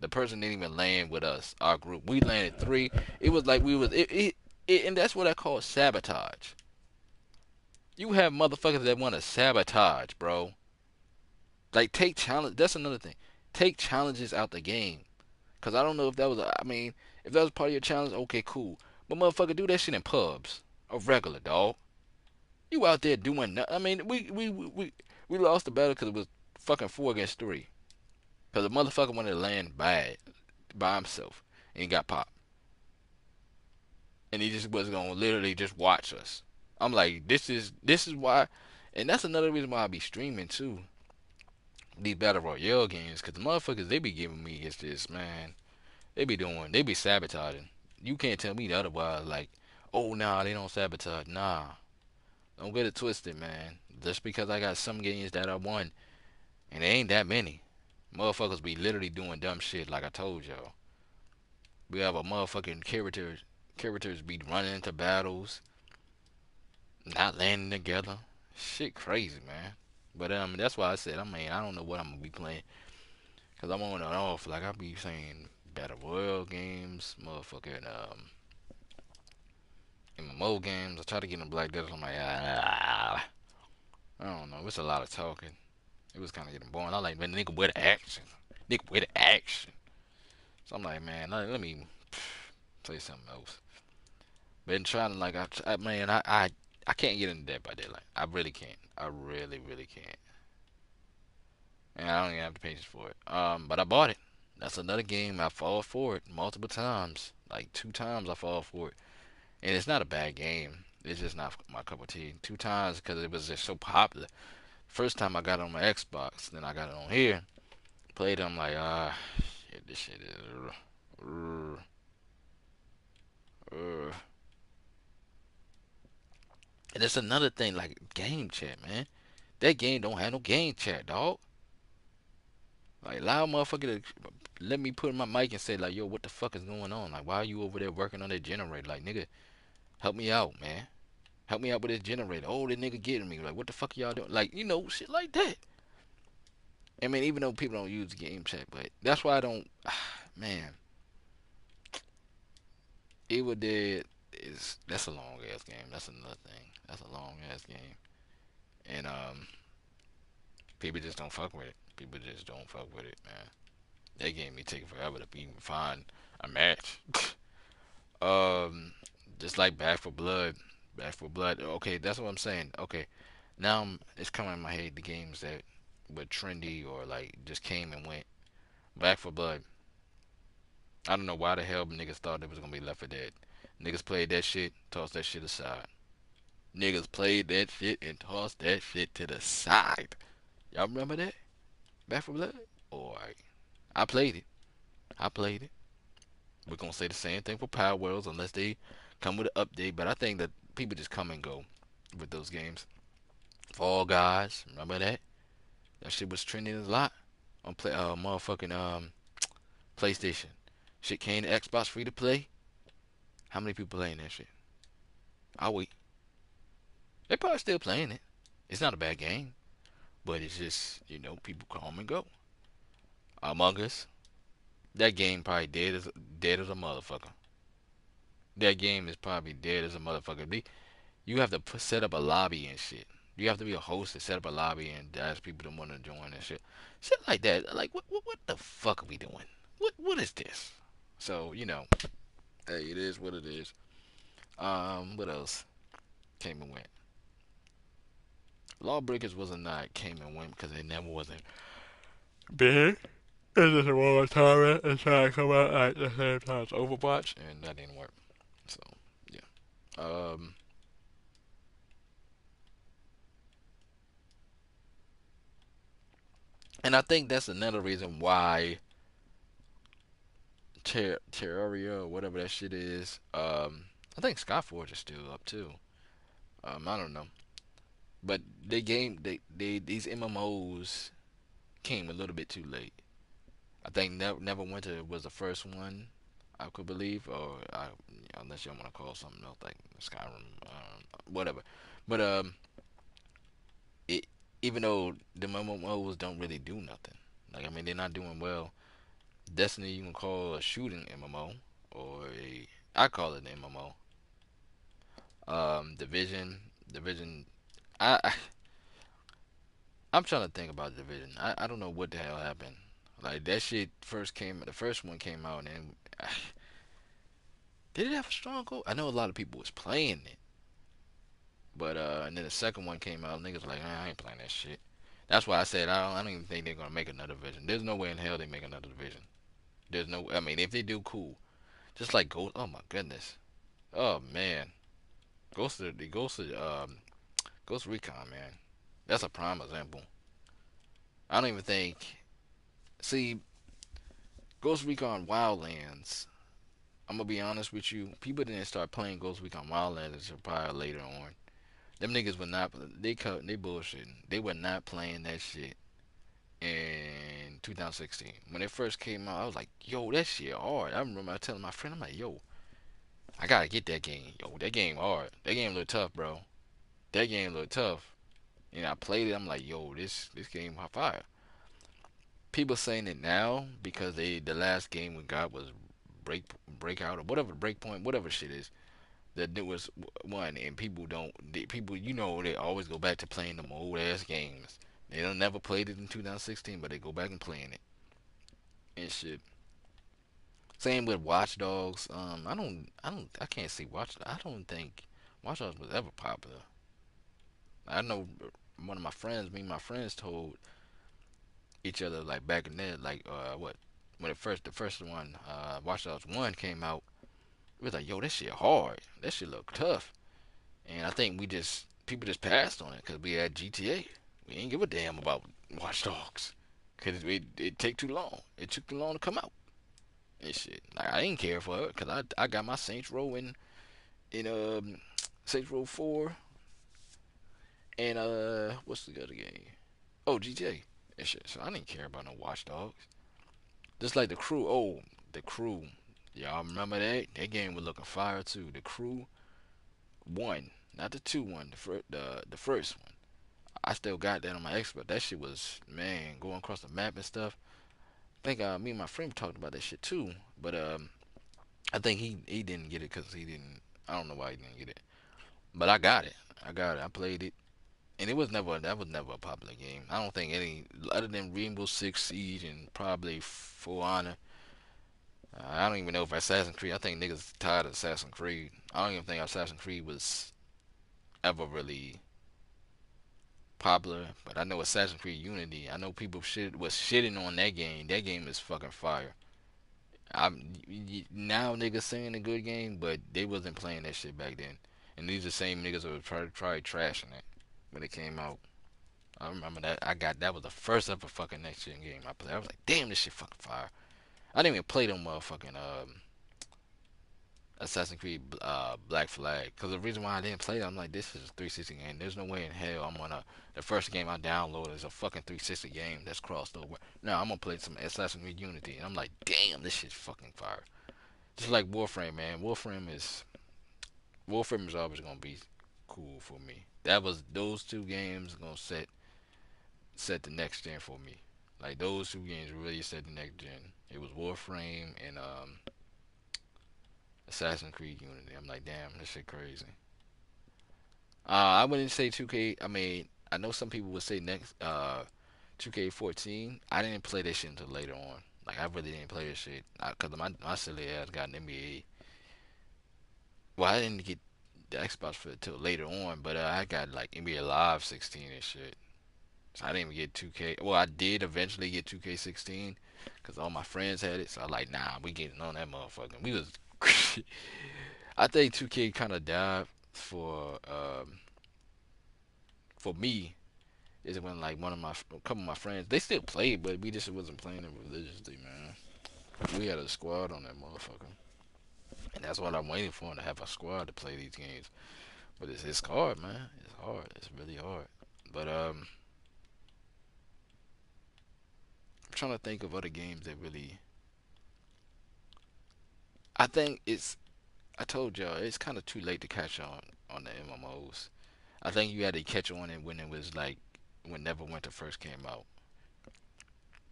The person didn't even land with us. Our group, we landed 3. It was like we was and that's what I call sabotage. You have motherfuckers that want to sabotage, bro. Like, take challenge. That's another thing. Take challenges out the game. Cause I don't know if that was. I mean, if that was part of your challenge, okay, cool. But motherfucker, do that shit in pubs. A regular dog. You out there doing nothing. I mean, we lost the battle because it was fucking 4 against 3. Cause the motherfucker wanted to land by himself, and he got popped. And he just was gonna literally just watch us. I'm like, this is why, and that's another reason why I be streaming too. These battle royale games, cause the motherfuckers they be giving me is this, man. They be sabotaging. You can't tell me otherwise. Like, oh nah, they don't sabotage. Nah, don't get it twisted, man. Just because I got some games that I won, and there ain't that many. Motherfuckers be literally doing dumb shit. Like I told y'all, we have a motherfucking characters be running into battles, not landing together. Shit crazy, man. But that's why I said, I don't know what I'm gonna be playing, cause I'm on and off. Like I be saying, battle royale games, motherfucking MMO games. I try to get in Black Desert. I'm like, I don't know. It's a lot of talking. It was kind of getting boring. I like, man, nigga, where the action? Nigga, where the action? So I'm like, man, let me play something else. Been trying to like, I can't get into Dead by Daylight. I really can't. I really, really can't. And I don't even have the patience for it. But I bought it. That's another game I fall for it multiple times. Like 2 times I fall for it. And it's not a bad game. It's just not my cup of tea. 2 times because it was just so popular. First time I got it on my Xbox, then I got it on here. Played it, I'm like, shit, this shit is. And it's another thing, like game chat, man. That game don't have no game chat, dog. Like, allow a motherfucker to let me put in my mic and say, like, yo, what the fuck is going on? Like, why are you over there working on that generator? Like, nigga, help me out, man. Help me out with this generator. Oh, that nigga getting me. Like, what the fuck y'all doing? Like, shit like that. I mean, even though people don't use game chat, but that's why I don't. Man, Evil Dead that's a long ass game. That's another thing. That's a long ass game, and people just don't fuck with it. People just don't fuck with it, man. That game be taking forever to even find a match. um, just like Back for Blood. Back for Blood. Okay, that's what I'm saying. Okay, now it's coming in my head the games that were trendy or like just came and went. Back for Blood. I don't know why the hell niggas thought it was gonna be Left 4 Dead. Niggas played that shit, tossed that shit aside. Niggas played that shit and tossed that shit to the side. Y'all remember that? Back for Blood? Alright. I played it. I played it. We're gonna say the same thing for Power Worlds unless they come with an update. But I think that people just come and go with those games. Fall Guys, remember that? That shit was trending a lot on motherfucking PlayStation. Shit came to Xbox free to play. How many people playing that shit? I'll wait. They probably still playing it. It's not a bad game, but it's just people come and go. Among Us, that game probably dead as a motherfucker. That game is probably dead as a motherfucker. You have to set up a lobby and shit. You have to be a host to set up a lobby and ask people to want to join and shit. Shit like that. Like what the fuck are we doing? What is this? So hey, it is what it is. What else came and went? Lawbreakers wasn't not came and went because it never wasn't big. It's just a one time and trying to come out at the same time as Overwatch, and that didn't work. So yeah. And I think that's another reason why Terraria or whatever that shit is. I think Skyforge is still up too. I don't know, but these MMOs came a little bit too late. I think Neverwinter was the first one I could believe, or unless you want to call something else like Skyrim, whatever. But it even though the MMOs don't really do nothing, like I mean they're not doing well. Destiny you can call a shooting MMO, or I call it an MMO. Division. I I'm trying to think about Division. I don't know what the hell happened. Like that shit the first one came out, and then, did it have a strong goal? I know a lot of people was playing it, but and then the second one came out, niggas like, I ain't playing that shit. That's why I said I don't even think they're gonna make another Division. There's no way in hell they make another Division. There's no. I mean, if they do, cool. Just like Ghost. Oh my goodness. Oh man. Ghost Recon, man. That's a prime example. I don't even think. See, Ghost Recon Wildlands. I'm gonna be honest with you. People didn't start playing Ghost Recon Wildlands until probably later on. Them niggas were not. They bullshitting. They were not playing that shit in 2016 when it first came out. I was like, yo, that shit hard. I remember I telling my friend, I'm like, yo, I gotta get that game. Yo, that game hard. That game look tough, bro. That game look tough. And I played it. I'm like, yo, this game hot fire. People saying it now because the last game we got was breakout or whatever breakpoint whatever shit is. That there was one, and people they always go back to playing them old ass games. They don't never played it in 2016, but they go back and playing it and shit. Same with Watch Dogs. I can't see I don't think Watch Dogs was ever popular. I know one of my friends, me and my friends told each other like back in there, like what when the first one, Watch Dogs 1 came out, we was like, yo, that shit hard. That shit look tough. And I think people just passed on it because we had GTA. We ain't give a damn about Watch Dogs because it take too long. It took too long to come out and shit. Like I didn't care for it because I got my Saints Row in Saints Row 4 and what's the other game? Oh, GTA and shit. So I didn't care about no Watch Dogs. Just like the Crew. Oh, the Crew. Y'all remember that? That game was looking fire too. The Crew one, not the two one, the first one. I still got that on my Xbox. That shit was, man, going across the map and stuff. I think me and my friend talked about that shit too, but I think he didn't get it because he didn't. I don't know why he didn't get it, but I got it. I got it. I played it, and that was never a popular game. I don't think any other than Rainbow Six Siege and probably For Honor. I don't even know if Assassin's Creed. I think niggas tired of Assassin's Creed. I don't even think Assassin's Creed was ever really popular, but I know Assassin's Creed Unity. I know people was shitting on that game. That game is fucking fire. Now niggas saying a good game, but they wasn't playing that shit back then. And these are the same niggas that were probably trashing it when it came out. I remember that. That was the first ever fucking next gen game I played. I was like, damn, this shit fucking fire. I didn't even play them motherfucking Assassin's Creed Black Flag. Because the reason why I didn't play it, I'm like, this is a 360 game. There's no way in hell I'm gonna. The first game I downloaded is a fucking 360 game that's crossed over. Now I'm gonna play some Assassin's Creed Unity, and I'm like, damn, this shit's fucking fire. Just like Warframe, man. Warframe is always gonna be cool for me. That was those two games gonna set the next gen for me. Like those two games really set the next gen. It was Warframe and Assassin's Creed Unity. I'm like, damn, this shit crazy. I wouldn't say 2K. I mean, I know some people would say next 2K14. I didn't play that shit until later on. Like I really didn't play that shit because my silly ass got an NBA. Well, I didn't get the Xbox for it till later on, but I got like NBA Live 16 and shit. So I didn't even get 2K. Well, I did eventually get 2K16 because all my friends had it. So I like, nah, we getting on that motherfucker. We was, I think 2K kind of died for me. Is when like a couple of my friends they still played, but we just wasn't playing it religiously, man. We had a squad on that motherfucker, and that's what I'm waiting for to have a squad to play these games. But it's hard, man. It's hard. It's really hard. But I'm trying to think of other games that really. I think it's. I told y'all it's kind of too late to catch on the MMOs. I think you had to catch on it when it was like when Neverwinter first came out.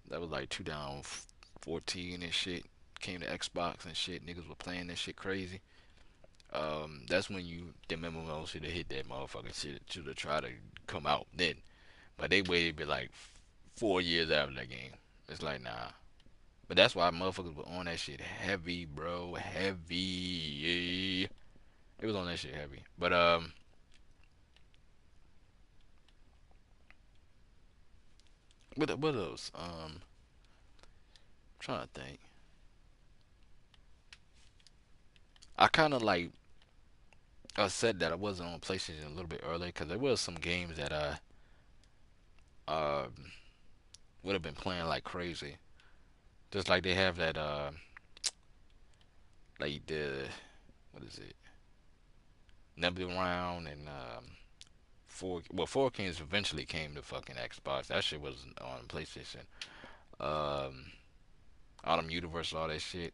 That was like 2014 and shit. Came to Xbox and shit. Niggas were playing that shit crazy. That's when the MMOs should have hit that motherfucking shit. Should have tried to come out then, but they waited be like 4 years after that game. It's like nah. But that's why motherfuckers were on that shit heavy, bro. Heavy. It was on that shit heavy. But what else? Trying to think. I kind of like I said that I wasn't on PlayStation a little bit earlier because there was some games that I would have been playing like crazy. Just like they have that like the what is it? Nebula Round and Four Kings eventually came to fucking Xbox. That shit was on PlayStation. Um, Autumn Universe, all that shit.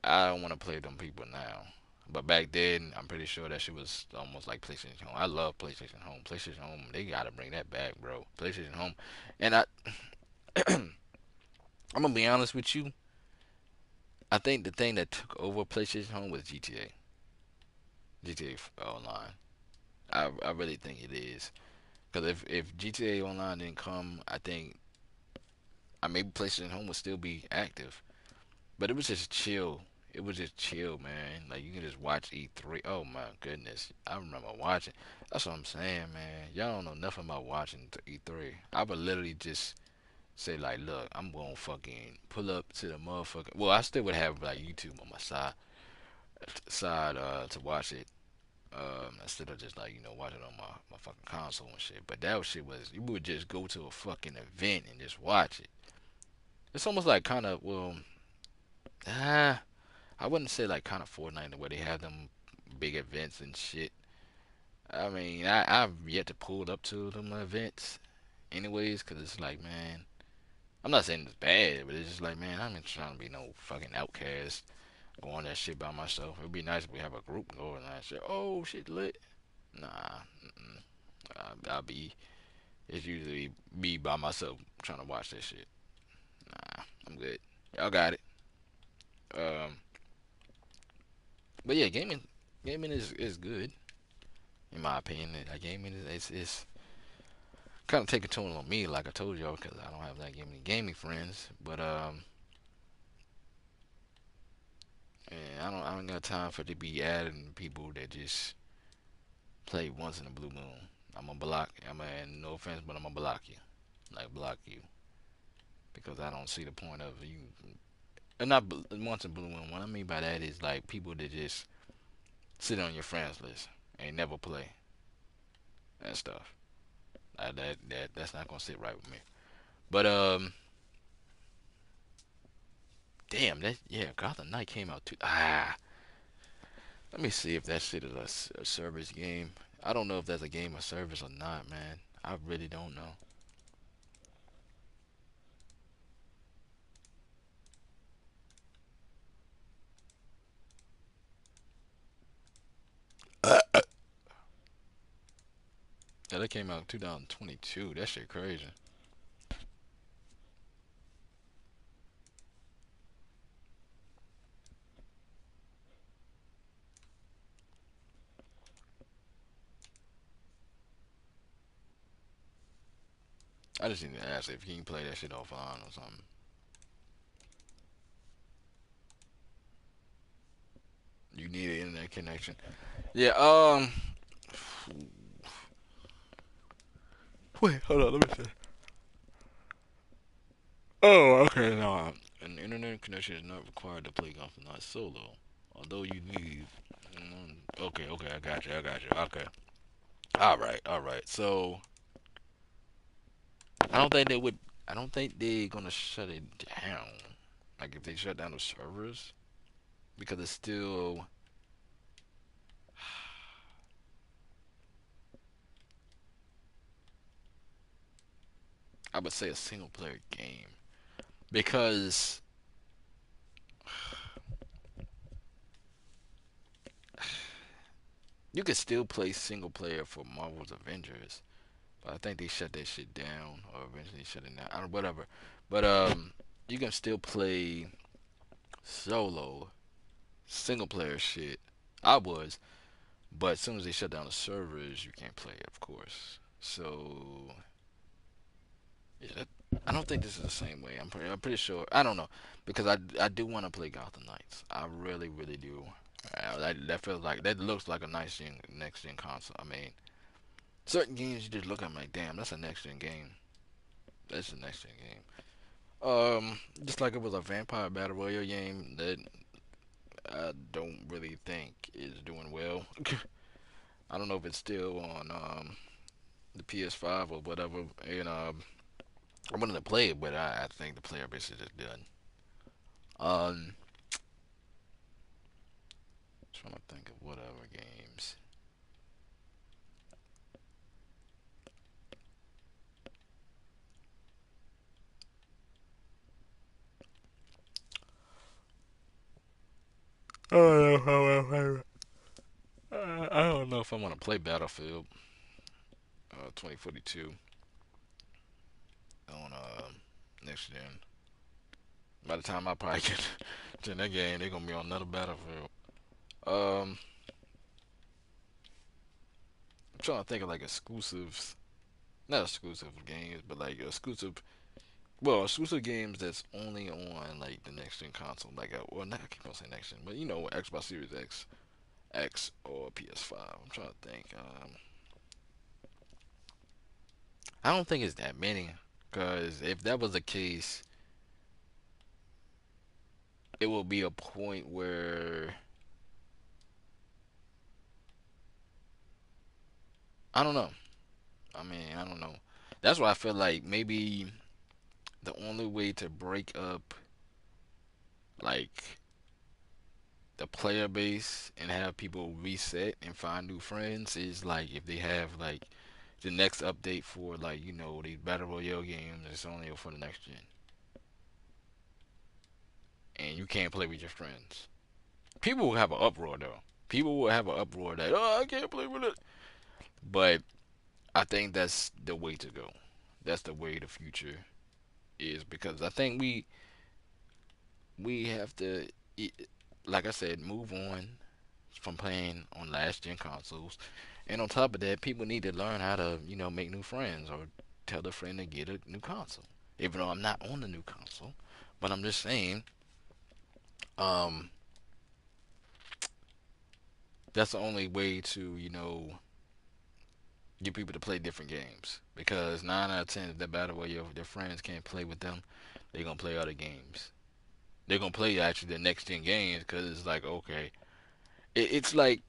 I don't want to play them people now. But back then, I'm pretty sure that shit was almost like PlayStation Home. I love PlayStation Home. PlayStation Home, they gotta bring that back, bro. PlayStation Home, and I'm gonna be honest with you. I think the thing that took over PlayStation Home was GTA. GTA Online. I really think it is. Because if GTA Online didn't come, I think maybe PlayStation Home would still be active. But it was just chill. It was just chill, man. Like you can just watch E3. Oh my goodness, I remember watching. That's what I'm saying, man. Y'all don't know nothing about watching E3. I would literally just say like, look, I'm gonna fucking pull up to the motherfucker. Well, I still would have like YouTube on my side to watch it. Instead of just like watching on my fucking console and shit. But that shit was you would just go to a fucking event and just watch it. It's almost like kind of ah, I wouldn't say like kind of Fortnite where they have them big events and shit. I mean, I've yet to pull up to them events, anyways, because it's like, man, I'm not saying it's bad, but it's just like, man, I'm not trying to be no fucking outcast going that shit by myself. It'd be nice if we have a group going that shit. Oh shit, lit. Nah, mm-mm. I'll be. It's usually me by myself trying to watch that shit. Nah, I'm good. Y'all got it. Um, but yeah, gaming is good in my opinion. Gaming is kind of taking a toll on me, like I told y'all, because I don't have that gaming friends. But and I don't got time for to be adding people that just play once in a blue moon. I'm gonna block. And no offense, but I'm gonna block you, like block you, because I don't see the point of you. And not once in a blue moon. What I mean by that is like people that just sit on your friends list and never play and stuff. That's not gonna sit right with me. But damn that yeah, Gotham Knight came out too. Let me see if that shit is a service game. I don't know if that's a game of service or not, man. I really don't know. Yeah, that came out in 2022. That shit crazy. I just need to ask if you can play that shit offline or something. You need an internet connection. Yeah. Wait, hold on. Let me see. Oh, okay. No, an internet connection is not required to play golf not solo. Although you need. Okay, okay, I got you. I got you. Okay. All right, all right. So I don't think they would. I don't think they're gonna shut it down. Like if they shut down the servers, because it's still. I would say a single player game because you could still play single player for Marvel's Avengers. But I think they shut that shit down or eventually shut it down. I don't whatever. But you can still play solo single player shit. I was, but as soon as they shut down the servers, you can't play it, of course. So yeah, I don't think this is the same way. I'm pretty sure. I don't know because I do want to play Gotham Knights. I really really do. That feels like that looks like a nice next gen console. I mean, certain games you just look at 'em like, damn, that's a next gen game. That's a next gen game. Just like it was a vampire battle royale game that I don't really think is doing well. I don't know if it's still on the PS5 or whatever. And I wanted to play it, but I think the player base is just done. Um, trying to think of what other games. I don't know if I want to play Battlefield 2042 on next gen. By the time I probably get to that game, they're gonna be on another Battlefield. Um, I'm trying to think of like exclusives, not exclusive games, but like exclusive games that's only on like the next gen console, like well, not I keep on saying next gen, but you know, Xbox Series X, X or PS5. I'm trying to think. I don't think it's that many, because if that was the case, it will be a point where I don't know. I mean, I don't know. That's why I feel like maybe the only way to break up like the player base and have people reset and find new friends is like if they have like the next update for like these battle royale games. It's only for the next gen, and you can't play with your friends. People will have an uproar though. People will have an uproar that I can't play with it. But I think that's the way to go. That's the way the future is because I think we have to, like I said, move on from playing on last gen consoles. And on top of that, people need to learn how to, make new friends or tell a friend to get a new console. Even though I'm not on the new console, but I'm just saying, um, that's the only way to, get people to play different games. Because 9 out of 10, if the battle where their friends can't play with them, they're gonna play other games. They're gonna play actually the next gen games because it's like okay, it's like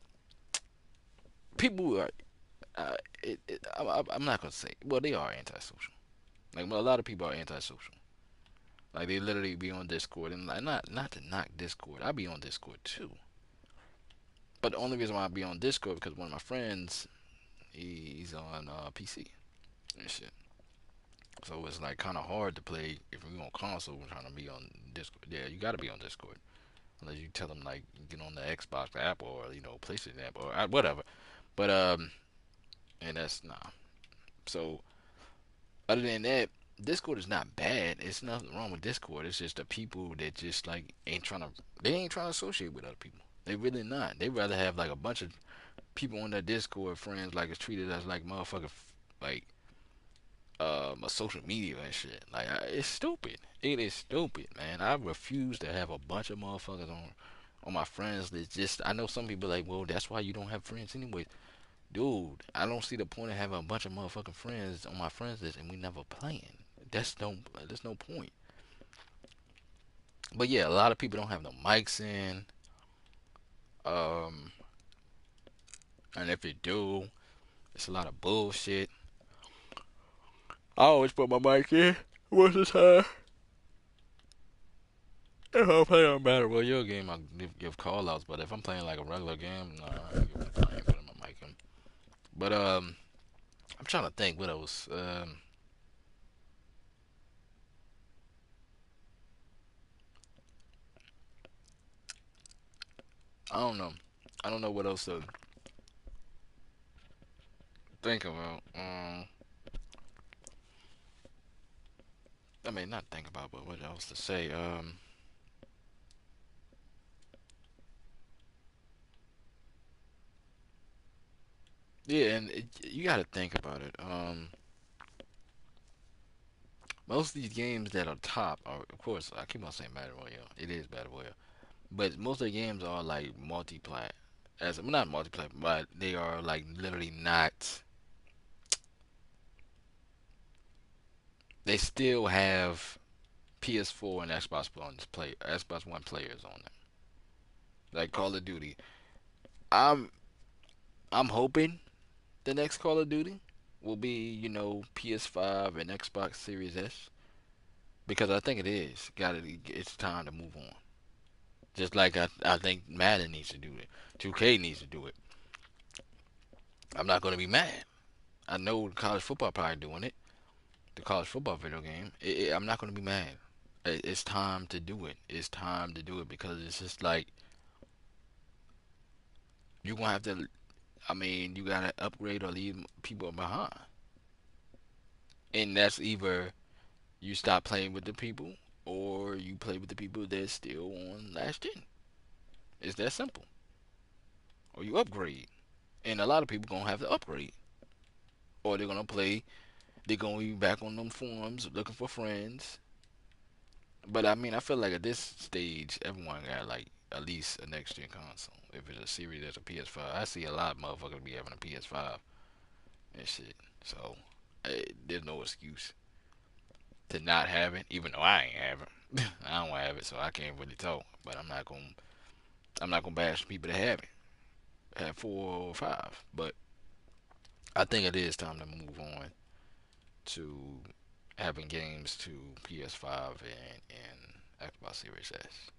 people are. I'm not gonna say. Well, they are antisocial. Like a lot of people are antisocial. Like they literally be on Discord and like not to knock Discord. I be on Discord too. But the only reason why I be on Discord because one of my friends he's on PC and shit. So it's like kind of hard to play if we on console. We're trying to be on Discord. Yeah, you got to be on Discord unless you tell them like you get on the Xbox app or PlayStation app or whatever. But and that's nah. So other than that, Discord is not bad. It's nothing wrong with Discord. It's just the people that just like ain't trying to. They ain't trying to associate with other people. They really not. They rather have like a bunch of people on their Discord friends like it's treated as like motherfucker like a social media and shit. Like it's stupid. It is stupid, man. I refuse to have a bunch of motherfuckers on my friends list. Just I know some people like, well, that's why you don't have friends anyway. Dude, I don't see the point of having a bunch of motherfucking friends on my friends list and we never playing. There's no point. But yeah, a lot of people don't have no mics in. Um, and if they do, it's a lot of bullshit. I always put my mic in. What's the time? If I'm playing on Battle Royale game, I give call outs. But if I'm playing like a regular game, nah, I ain't putting my mic in. But I'm trying to think what else. I don't know. I don't know what else to think about. I mean, not think about, but what else to say? Yeah, and you got to think about it. Most of these games that are top are, of course, I keep on saying Battle Royale. It is Battle Royale, but most of the games are like multiplayer. As well, not multiplayer, but they are like literally not. They still have PS4 and Xbox One players on them. Like Call of Duty. I'm I'm hoping the next Call of Duty will be PS5 and Xbox Series S because I think it is. Got it. It's time to move on. Just like I think Madden needs to do it. 2K needs to do it. I'm not gonna be mad. I know college football probably doing it. The college football video game. I'm not gonna be mad. It's time to do it. It's time to do it because it's just like you gonna have to. I mean, you gotta upgrade or leave people behind, and that's either you stop playing with the people or you play with the people that's still on last gen. It's that simple. Or you upgrade, and a lot of people gonna have to upgrade, or they're gonna play. They're gonna be back on them forums looking for friends. But I mean, I feel like at this stage, everyone got like at least a next gen console. If it's a series that's a PS5, I see a lot of motherfuckers be having a PS5 and shit. So there's no excuse to not have it, even though I ain't have it. I don't have it, so I can't really talk. But I'm not gonna bash people that have it, have 4 or 5. But I think it is time to move on to having games to PS5 and Xbox Series S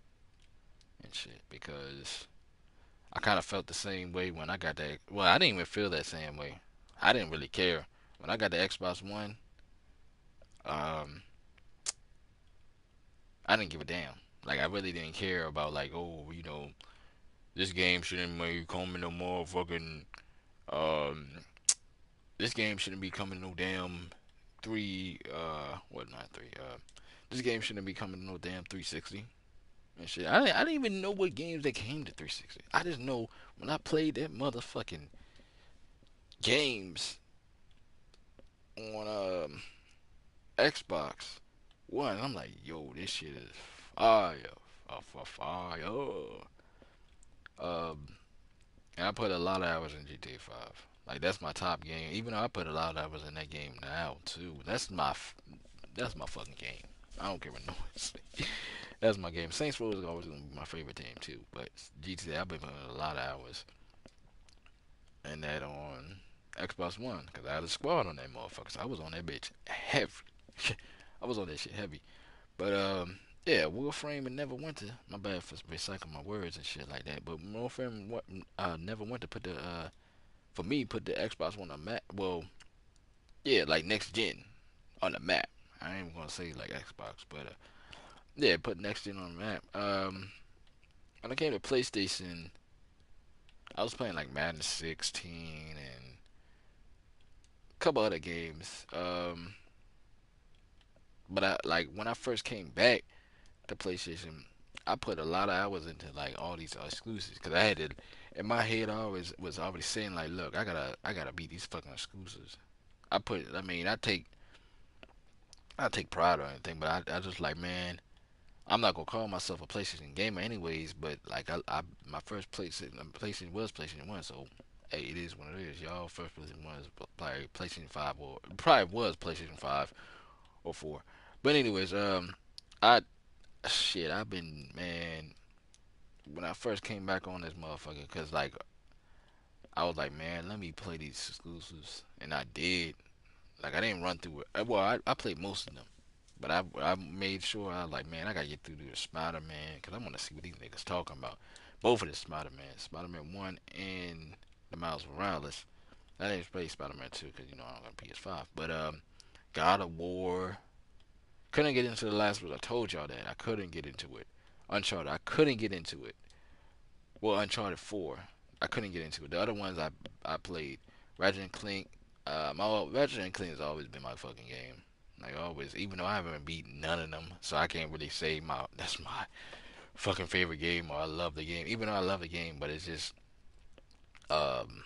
and shit because I kind of felt the same way when I got that. Well, I didn't even feel that same way. I didn't really care when I got the Xbox One. Um, I didn't give a damn. Like I really didn't care about like, oh, this game shouldn't be coming no more fucking. Um, this game shouldn't be coming no damn three. What not three? This game shouldn't be coming no damn 360 and shit. I didn't even know what games that came to 360. I just know when I played that motherfucking games on Xbox One, I'm like, yo, this shit is fire, fire. Um, and I put a lot of hours in GTA 5. Like that's my top game. Even though I put a lot of hours in that game now too. That's my fucking game. I don't care what no one say. That's my game. Saints Row is always gonna be my favorite team too. But GTA, I've been putting a lot of hours in that on Xbox One because I had a squad on that motherfucker. So I was on that bitch heavy. I was on that shit heavy. But Yeah, Warframe and Neverwinter. My bad for recycling my words and shit like that. But Warframe, Neverwinter put the for me put the Xbox on the map. Well, yeah, like next gen on the map. I ain't even gonna say like Xbox, but yeah, put next gen on the map. When I came to PlayStation, I was playing like Madden 16 and a couple other games. But I like when I first came back to PlayStation, I put a lot of hours into like all these exclusives because I had to. In my head, I always was already saying like, look, I gotta beat these fucking exclusives. I mean, I take pride or anything, but I just like, man, I'm not gonna call myself a PlayStation gamer anyways. But like, my first PlayStation was PlayStation One, so hey, it is what it is. Y'all first PlayStation was probably PlayStation Five or probably was PlayStation Five or Four. But anyways, I shit, I've been man when I first came back on this motherfucker, cause like I was like, man, let me play these exclusives, and I did. Like I didn't run through it. Well, I played most of them. But I made sure I was like, man, I gotta get through the Spider Man because I want to see what these niggas talking about. Both of the Spider Man 1 and the Miles Morales. I didn't play Spider Man 2 because I don't got PS5. But God of War. Couldn't get into the last one. I told y'all that I couldn't get into it. Uncharted. I couldn't get into it. Well, Uncharted 4. I couldn't get into it. The other ones I played. Ratchet and Clank. My Ratchet and Clank has always been my fucking game. Like always, even though I haven't beaten none of them, so I can't really say that's my fucking favorite game or I love the game. Even though I love the game, but it's just um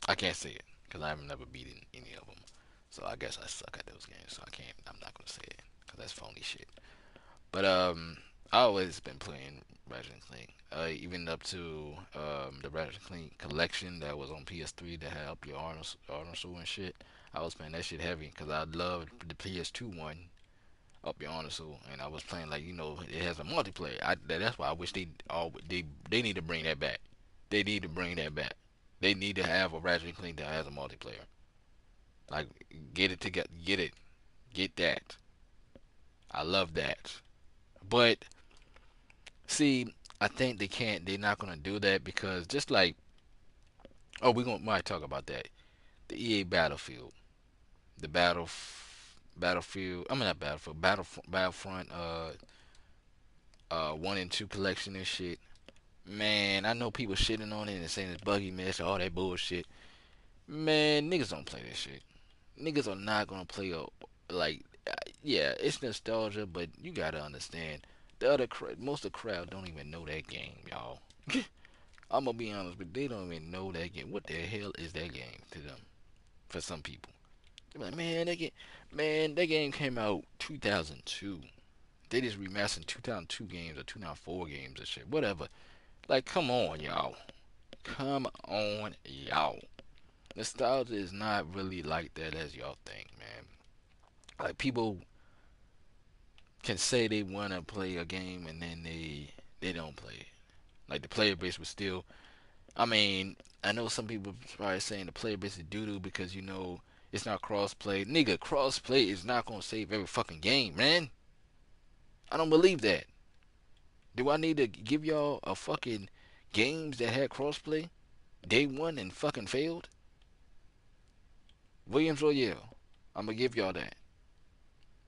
I can't say it because I have never beaten any of them. So I guess I suck at those games. So I can't. I'm not gonna say it because that's phony shit. But I always been playing Ratchet and Clank. Even up to the Ratchet and Clank collection that was on PS3 that had up your Arnold Sword and shit. I was playing that shit heavy because I loved the PS2 one up your Arnold Sword, and I was playing like it has a multiplayer. That's why I wish they need to bring that back. They need to bring that back. They need to have a Ratchet and Clank that has a multiplayer. Like get it together, get that. I love that. But see, I think they can't. They're not gonna do that because just like we gonna might talk about that. The EA Battlefield, the Battlefield. I mean not Battlefield, Battlefront. 1 and 2 collection and shit. Man, I know people shitting on it and saying it's buggy mess, all that bullshit. Man, niggas don't play that shit. Niggas are not gonna play like. Yeah, it's nostalgia, but you gotta understand. Most of the crowd don't even know that game, y'all. I'm gonna be honest, but they don't even know that game. What the hell is that game to them? For some people, they're like, man, that game came out 2002. They just remastered 2002 games or 2004 games and shit, whatever. Like, come on, y'all. Come on, y'all. Nostalgia is not really like that as y'all think, man. Like people can say they wanna play a game and then they don't play it. Like the player base was still. I mean, I know some people probably saying the player base is doo doo because it's not cross-play. Nigga, cross-play is not gonna save every fucking game, man. I don't believe that. Do I need to give y'all a fucking games that had crossplay day one and fucking failed? Williams Royale. I'm gonna give y'all that.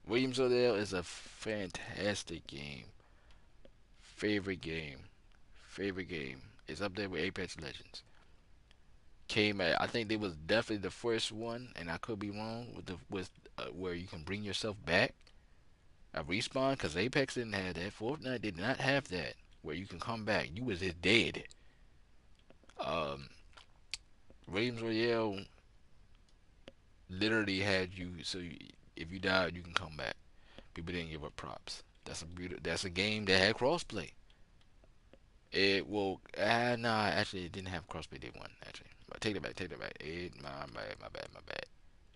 Williams Royale is a fantastic game. Favorite game. Favorite game. It's up there with Apex Legends. Came at I think they was definitely the first one, and I could be wrong with where you can bring yourself back. A respawn because Apex didn't have that. Fortnite did not have that where you can come back. You was just dead. Um, Williams Royale literally had you if you died you can come back. People didn't give up props. That's a game that had crossplay. It well nah actually it didn't have crossplay day one actually. But take that back. My bad.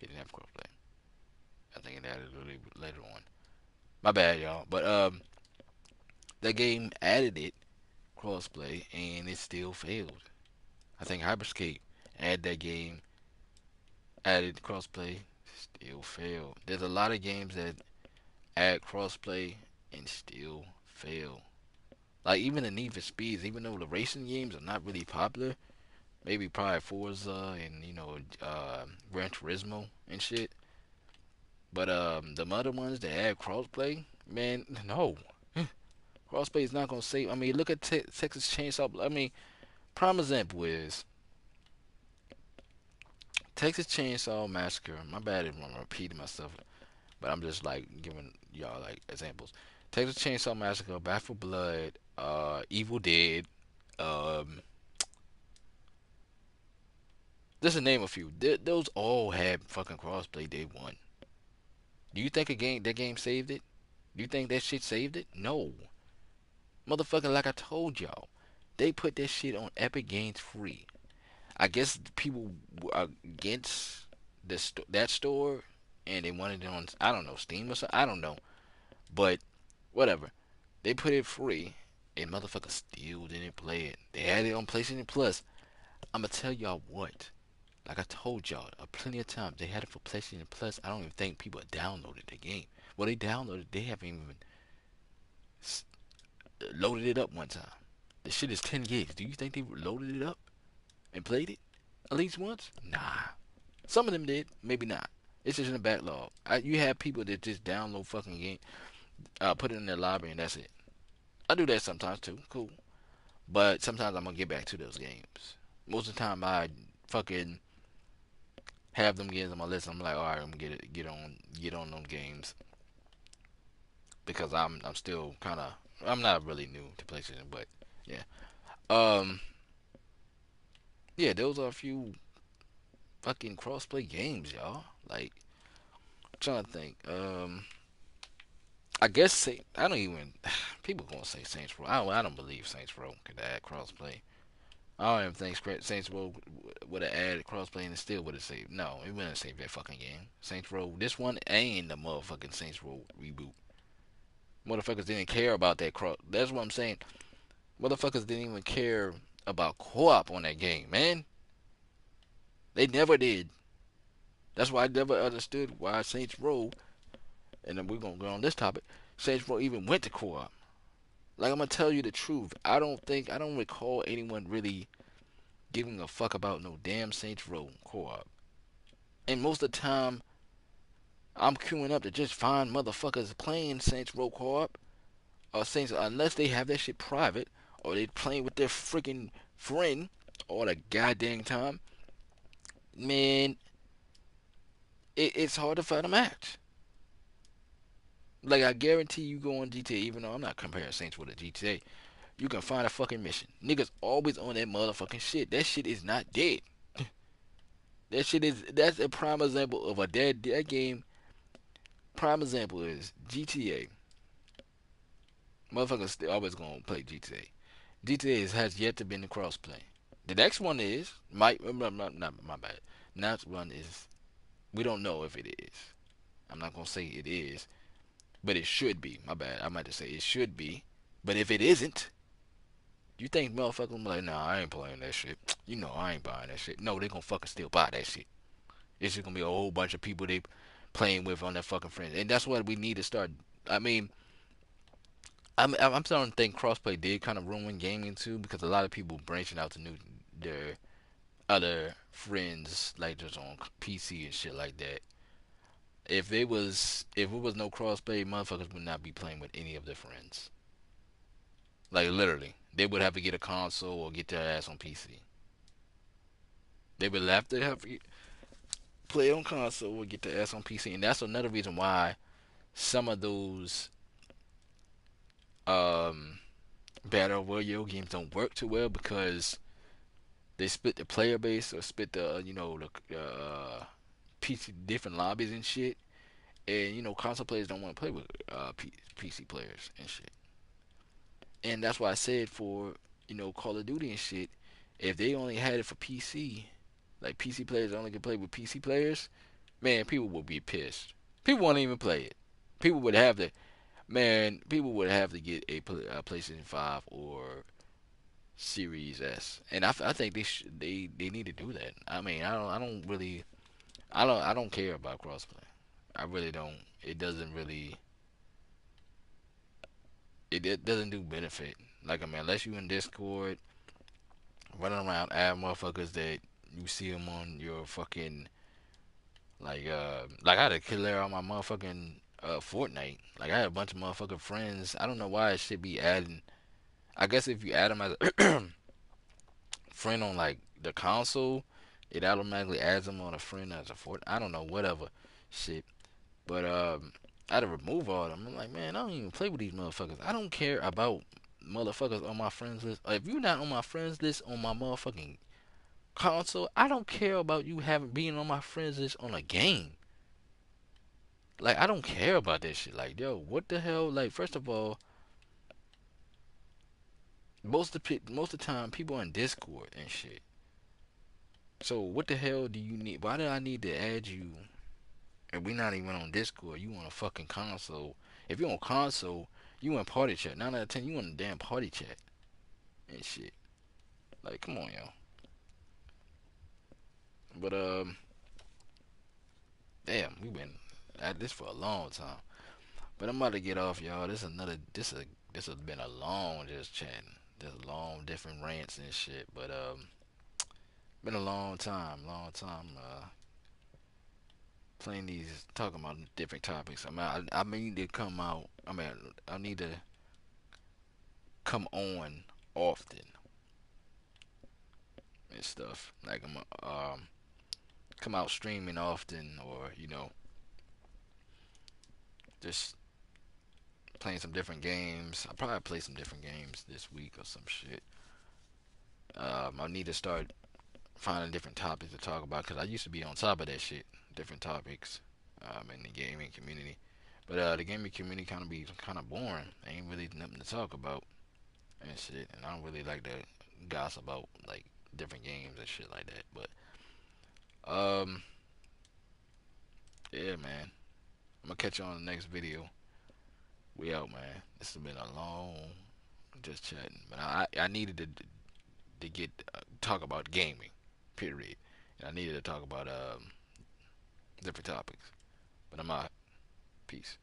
It didn't have crossplay. I think it added a little later on. My bad y'all. But that game added it crossplay and it still failed. I think Hyperscape added that game added crossplay still failed. There's a lot of games that add crossplay and still fail. Like even the Need for Speeds, even though the racing games are not really popular, maybe probably Forza and Gran Turismo and shit. But the other ones that add crossplay, man, no. Crossplay is not gonna save. I mean, look at Texas Chainsaw. I mean, prime example is Texas Chainsaw Massacre. My bad if I'm repeating myself, but I'm just like giving y'all like examples. Texas Chainsaw Massacre, Back for Blood, Evil Dead, um, just to name a few. Those all had fucking crossplay day one. Do you think that game saved it? Do you think that shit saved it? No, motherfucker. Like I told y'all, they put that shit on Epic Games free. I guess people were against that store, and they wanted it on, I don't know, Steam or something. I don't know, but whatever. They put it free, and motherfuckers still didn't play it. They had it on PlayStation Plus. I'ma tell y'all what. Like I told y'all plenty of times, they had it for PlayStation Plus. I don't even think people downloaded the game. Well, they downloaded. They haven't even loaded it up one time. The shit is 10 gigs. Do you think they loaded it up and played it at least once? Nah. Some of them did, maybe not. It's just in the backlog. You have people that just download fucking game, put it in their library, and that's it. I do that sometimes too. Cool. But sometimes I'm gonna get back to those games. Most of the time, I fucking have them games on my list. I'm like, all right, I'm gonna get on those games because I'm still kind of, I'm not really new to PlayStation, but yeah. Um, yeah, those are a few fucking crossplay games, y'all. Like, I'm trying to think. I guess I don't even. People gonna say Saints Row. I don't believe Saints Row could add crossplay. I don't even think Saints Row would have added crossplay and it still would have saved. No, it wouldn't have saved that fucking game. Saints Row. This one ain't the motherfucking Saints Row reboot. Motherfuckers didn't care about that cross. That's what I'm saying. Motherfuckers didn't even care about co-op on that game, man. They never did. That's why I never understood why Saints Row. And then we're gonna go on this topic. Saints Row even went to co-op. Like I'm gonna tell you the truth. I don't recall anyone really giving a fuck about no damn Saints Row co-op. And most of the time, I'm queuing up to just find motherfuckers playing Saints Row co-op or Saints unless they have that shit private or they playing with their freaking friend all the goddamn time. Man, it's hard to find a match. Like I guarantee you go on GTA, even though I'm not comparing Saints with a GTA, you can find a fucking mission. Niggas always on that motherfucking shit. That shit is not dead. That's a prime example of a dead game. Prime example is GTA. Motherfuckers still always gonna play GTA. GTA has yet to be in the crossplay. The next one is might not my bad. Next one is we don't know if it is. I'm not gonna say it is, but it should be. My bad. I might just say it should be. But if it isn't, you think motherfuckers gonna be like, nah, I ain't playing that shit. You know I ain't buying that shit. No, they gonna fucking still buy that shit. It's just gonna be a whole bunch of people they playing with on their fucking friends, and that's what we need to start. I mean, I'm starting to think crossplay did kind of ruin gaming too because a lot of people branching out to new their other friends like just on PC and shit like that. If it was no crossplay, motherfuckers would not be playing with any of their friends. Like literally, they would have to get a console or get their ass on PC. They would have to have play on console or get their ass on PC, and that's another reason why some of those um battle royale games don't work too well because they split the player base or split the the PC different lobbies and shit, and console players don't want to play with PC players and shit. And that's why I said for Call of Duty and shit, if they only had it for PC, like PC players only could play with PC players, man, people would be pissed. People won't even play it. People would have to, man, people would have to get a PlayStation 5 or Series S, and I think they need to do that. I mean, I don't care about crossplay. I really don't. It doesn't really it doesn't do benefit. Like I mean, unless you in Discord running around ad motherfuckers that you see them on your fucking like I had to clear out my motherfucking Fortnite. Like I had a bunch of motherfucking friends. I don't know why it should be adding. I guess if you add them as a friend on like the console, it automatically adds them on a friend as a Fortnite. I don't know, whatever shit. But I had to remove all of them. I'm like, man, I don't even play with these motherfuckers. I don't care about motherfuckers on my friends list. If you're not on my friends list on my motherfucking console, I don't care about you having being on my friends list on a game. Like I don't care about that shit. Like yo, what the hell? Like first of all, most of the time people are in Discord and shit. So what the hell do you need? Why do I need to add you? And we not even on Discord. You on a fucking console. If you on console, you in party chat. 9 out of 10, you in the damn party chat and shit. Like come on, yo. But damn, we been at this for a long time. But I'm about to get off, y'all. This has been a long just chatting. Just long different rants and shit. But been a long time. Playing these, talking about different topics. I need to come out. I need to come on often and stuff. Like come out streaming often, or just playing some different games. I'll probably play some different games this week or some shit. I need to start finding different topics to talk about because I used to be on top of that shit, different topics, in the gaming community. But the gaming community kind of boring. Ain't really nothing to talk about and shit. And I don't really like to gossip about like different games and shit like that. But yeah, man. I'm gonna catch you on the next video. We out, man. This has been a long just chatting, but I needed to get talk about gaming, period. And I needed to talk about different topics. But I'm out. Peace.